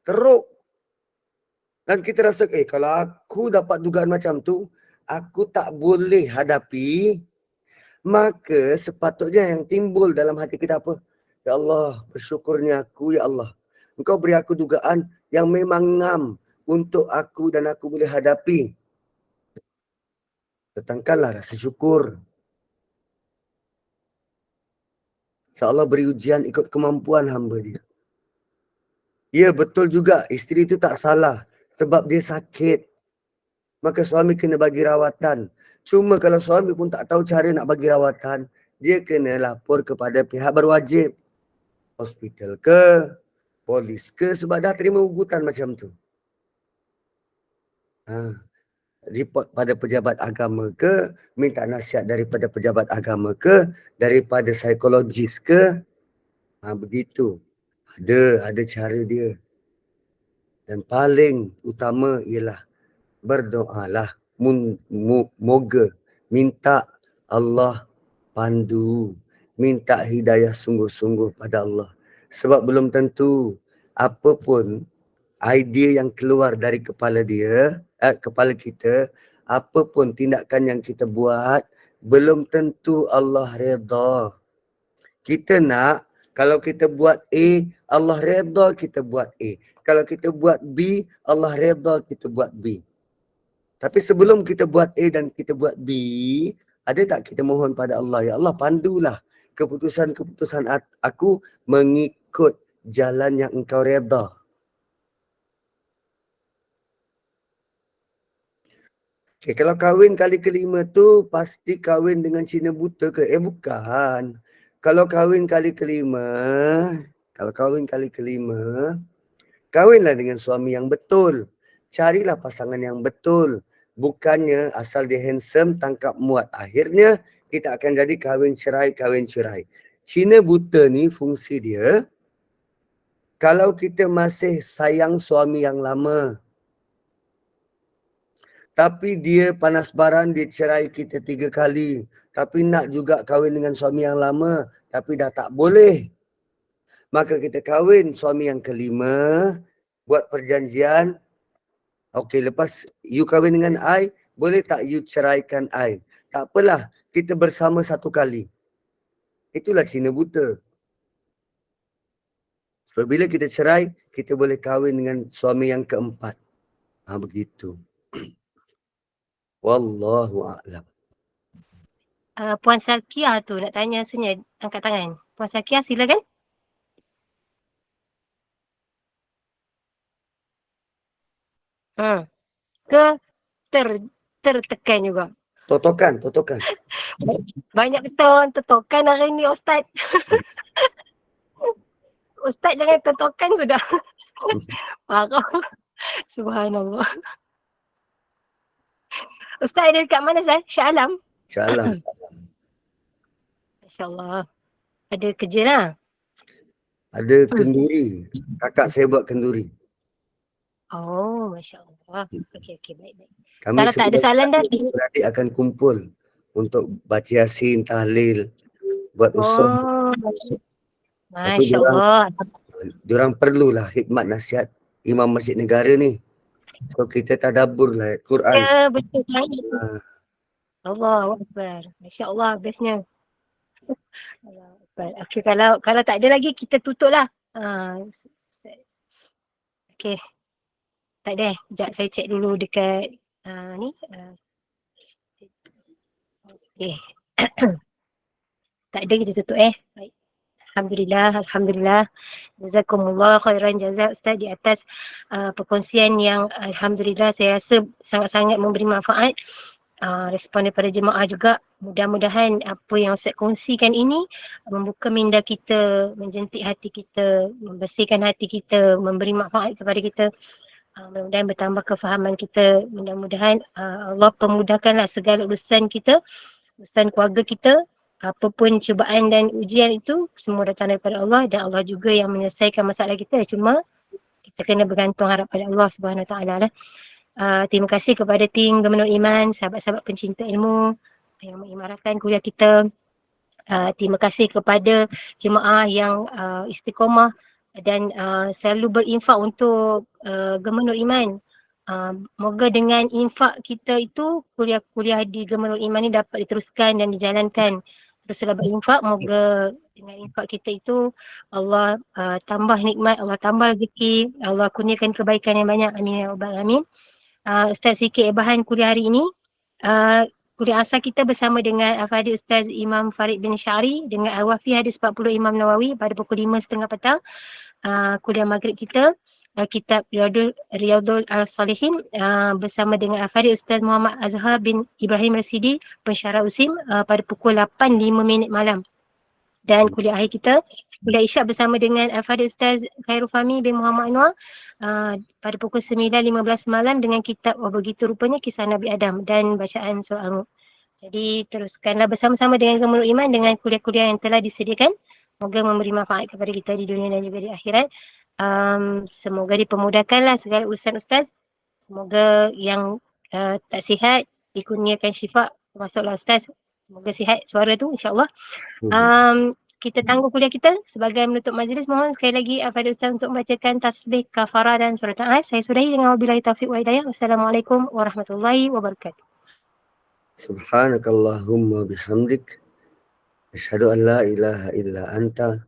teruk. Dan kita rasa, kalau aku dapat dugaan macam tu, aku tak boleh hadapi. Maka sepatutnya yang timbul dalam hati kita apa? Ya Allah, bersyukurnya aku, ya Allah. Engkau beri aku dugaan yang memang ngam untuk aku dan aku boleh hadapi. Datangkanlah rasa syukur. InsyaAllah beri ujian ikut kemampuan hamba dia. Ya, betul juga. Isteri itu tak salah. Sebab dia sakit. Maka suami kena bagi rawatan. Cuma kalau suami pun tak tahu cara nak bagi rawatan, dia kena lapor kepada pihak berwajib. Hospital ke, polis ke, sebab dah terima ugutan macam tu. Report pada pejabat agama ke, minta nasihat daripada pejabat agama ke, daripada psikologis ke. Begitu. Ada cara dia. Dan paling utama ialah berdoalah. Moga minta Allah pandu. Minta hidayah sungguh-sungguh pada Allah. Sebab belum tentu apa pun idea yang keluar dari kepala kepala kita, apa pun tindakan yang kita buat, belum tentu Allah redha. Kita nak, kalau kita buat A, Allah redha kita buat A. Kalau kita buat B, Allah redha kita buat B. Tapi sebelum kita buat A dan kita buat B, ada tak kita mohon pada Allah, ya Allah pandulah keputusan-keputusan aku mengikut jalan yang engkau redha. Kalau kahwin kali kelima tu pasti kahwin dengan Cina buta ke? Bukan. Kalau kahwin kali kelima, kahwinlah dengan suami yang betul. Carilah pasangan yang betul. Bukannya asal dia handsome, tangkap muat. Akhirnya kita akan jadi kahwin cerai. Cina buta ni fungsi dia, kalau kita masih sayang suami yang lama, tapi dia panas baran, dia cerai kita 3 kali. Tapi nak juga kahwin dengan suami yang lama, tapi dah tak boleh. Maka kita kahwin suami yang kelima, buat perjanjian. Okey, lepas you kahwin dengan I, boleh tak you ceraikan I? Tak apalah, kita bersama 1 kali. Itulah Cina buta. Sebab bila kita cerai, kita boleh kahwin dengan suami yang keempat. Begitu. Wallahu a'lam. Puan Salkia tu nak tanya senyap, angkat tangan. Puan Salkia silakan. Ke tertekan juga. Totokan. Banyak betul tertokan hari ni Ustaz. Ustaz jangan tertokan sudah. Marah. Subhanallah. Ustaz ada dekat mana Ustaz? Shah Alam? InsyaAllah. InsyaAllah. Ada kerja lah. Ada kenduri. Kakak saya buat kenduri. Oh, Masya Allah. Okey, baik. Kami Kalau tak ada salam dah. beradik akan kumpul untuk baca Yasin, tahlil, buat usul. Oh, Masya Allah. Diorang perlulah khidmat nasihat Imam Masjid Negara ni. So kita tadabbur lah ayat Quran. Ya, betul sangat. Ha, Allahu Akbar. Masya Allah, bestnya. Allahu Akbar. Okey, kalau tak ada lagi, kita tutup lah. Okey. Tak ada. Sekejap saya cek dulu dekat ni. Okey. Tak ada, kita tutup Baik. Alhamdulillah. Jazakumullah khairan jazak Ustaz di atas perkongsian yang alhamdulillah saya rasa sangat-sangat memberi manfaat. Respon daripada jemaah juga, mudah-mudahan apa yang Ustaz kongsikan ini membuka minda kita, menjentik hati kita, membersihkan hati kita, memberi manfaat kepada kita. Mudah-mudahan bertambah kefahaman kita, mudah-mudahan Allah pemudahkanlah segala urusan kita, urusan keluarga kita. Apapun cubaan dan ujian itu semua datang daripada Allah, dan Allah juga yang menyelesaikan masalah kita. Cuma kita kena bergantung harap pada Allah Subhanahu Wa Taala lah. Terima kasih kepada tim Gemenur Iman, sahabat-sahabat pencinta ilmu yang mengimarahkan kuliah kita. Terima kasih kepada jemaah yang istiqamah dan selalu berinfak untuk Gemenur Iman. Moga dengan infak kita itu kuliah-kuliah di Gemenur Iman ni dapat diteruskan dan dijalankan. Teruslah berinfak, moga dengan infak kita itu Allah tambah nikmat, Allah tambah rezeki, Allah kurniakan kebaikan yang banyak. Amin ya rabbal alamin. Ustaz sikit bahan kuliah hari ini. Kuliah asal kita bersama dengan Al-Fadhil Ustaz Imam Farid bin Syari dengan Al-Wafi Hadis 40 Imam Nawawi pada pukul 5.30 petang. Kuliah maghrib kita kitab Riyadul Salihin bersama dengan Al-Fadhil Ustaz Muhammad Azhar bin Ibrahim Rasidi pensyarah USIM pada pukul 8.05 malam. Dan kuliah akhir kita, kuliah Isyak bersama dengan Al-Fadhil Ustaz Khairul Fahmi bin Muhammad Anwar pada pukul 9.15 malam dengan kitab Begitu Rupanya Kisah Nabi Adam dan bacaan surah Al-Mulk. Jadi teruskanlah bersama-sama dengan Gemenur Iman dengan kuliah-kuliah yang telah disediakan. Semoga memberi manfaat kepada kita di dunia dan juga di akhirat. Semoga dipermudahkanlah segala urusan Ustaz. Semoga yang tak sihat dikurniakan syifa, termasuklah Ustaz. Semoga sihat suara tu insyaAllah. Kita tangguh kuliah kita. Sebagai menutup majlis, mohon sekali lagi Al-Fadhil Ustaz untuk membacakan tasbih kafarah dan surat Al-As. Saya sudahi dengan wabillahi taufiq wa hidayah. Wassalamualaikum warahmatullahi wabarakatuh. Subhanakallahumma bihamdik. Asyhadu an la ilaha illa anta.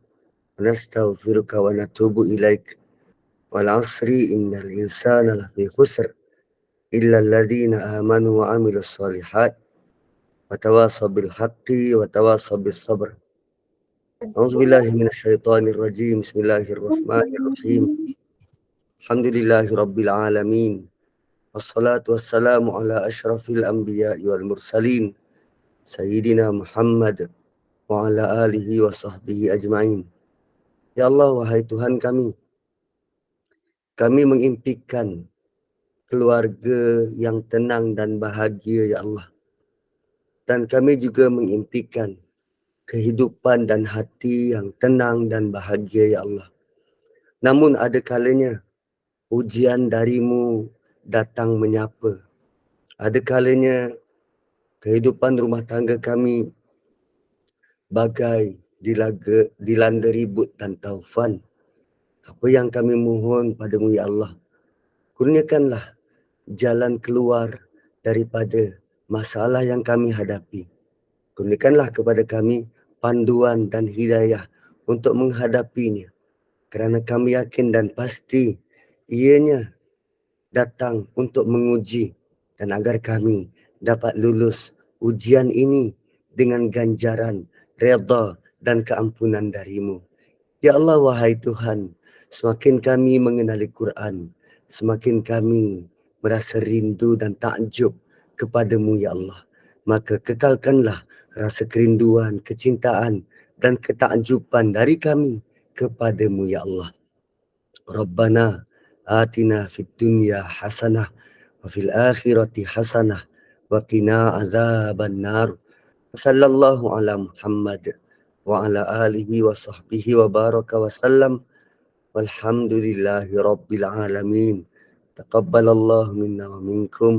Nastaghfiruka wa natubu ilaik. Wal 'asri innal insana lafi khusr illa alladhina amanu wa 'amilus shalihat wa tawasaw bil haqqi wa tawasaw bis sabr. A'udzubillahi minasyaitonir rajim. Bismillahirrahmanirrahim. Alhamdulillahi rabbil alamin. Wassalatu wassalamu ala asyrafil anbiya'i wal mursalin Sayyidina Muhammad wa ala alihi wa sahbihi ajma'in. Ya Allah, wahai Tuhan kami mengimpikan keluarga yang tenang dan bahagia, ya Allah. Dan kami juga mengimpikan kehidupan dan hati yang tenang dan bahagia, ya Allah. Namun ada kalanya ujian darimu datang menyapa. Ada kalanya kehidupan rumah tangga kami bagai dilanda ribut dan taufan. Apa yang kami mohon padamu, ya Allah, kurniakanlah jalan keluar daripada masalah yang kami hadapi. Kurniakanlah kepada kami panduan dan hidayah untuk menghadapinya. Kerana kami yakin dan pasti ianya datang untuk menguji dan agar kami dapat lulus ujian ini dengan ganjaran, redha dan keampunan darimu. Ya Allah, wahai Tuhan, semakin kami mengenali Quran, semakin kami merasa rindu dan takjub kepadamu ya Allah. Maka kekalkanlah rasa kerinduan, kecintaan dan ketakjuban dari kami kepadamu ya Allah. Rabbana atina fid dunya hasanah wa fil akhirati hasanah wa qina azaban nar. Sallallahu ala Muhammad wa ala alihi wa sahbihi wa baraka wa sallam. Walhamdulillahi rabbil alamin. Taqabbalallahu minna wa minkum.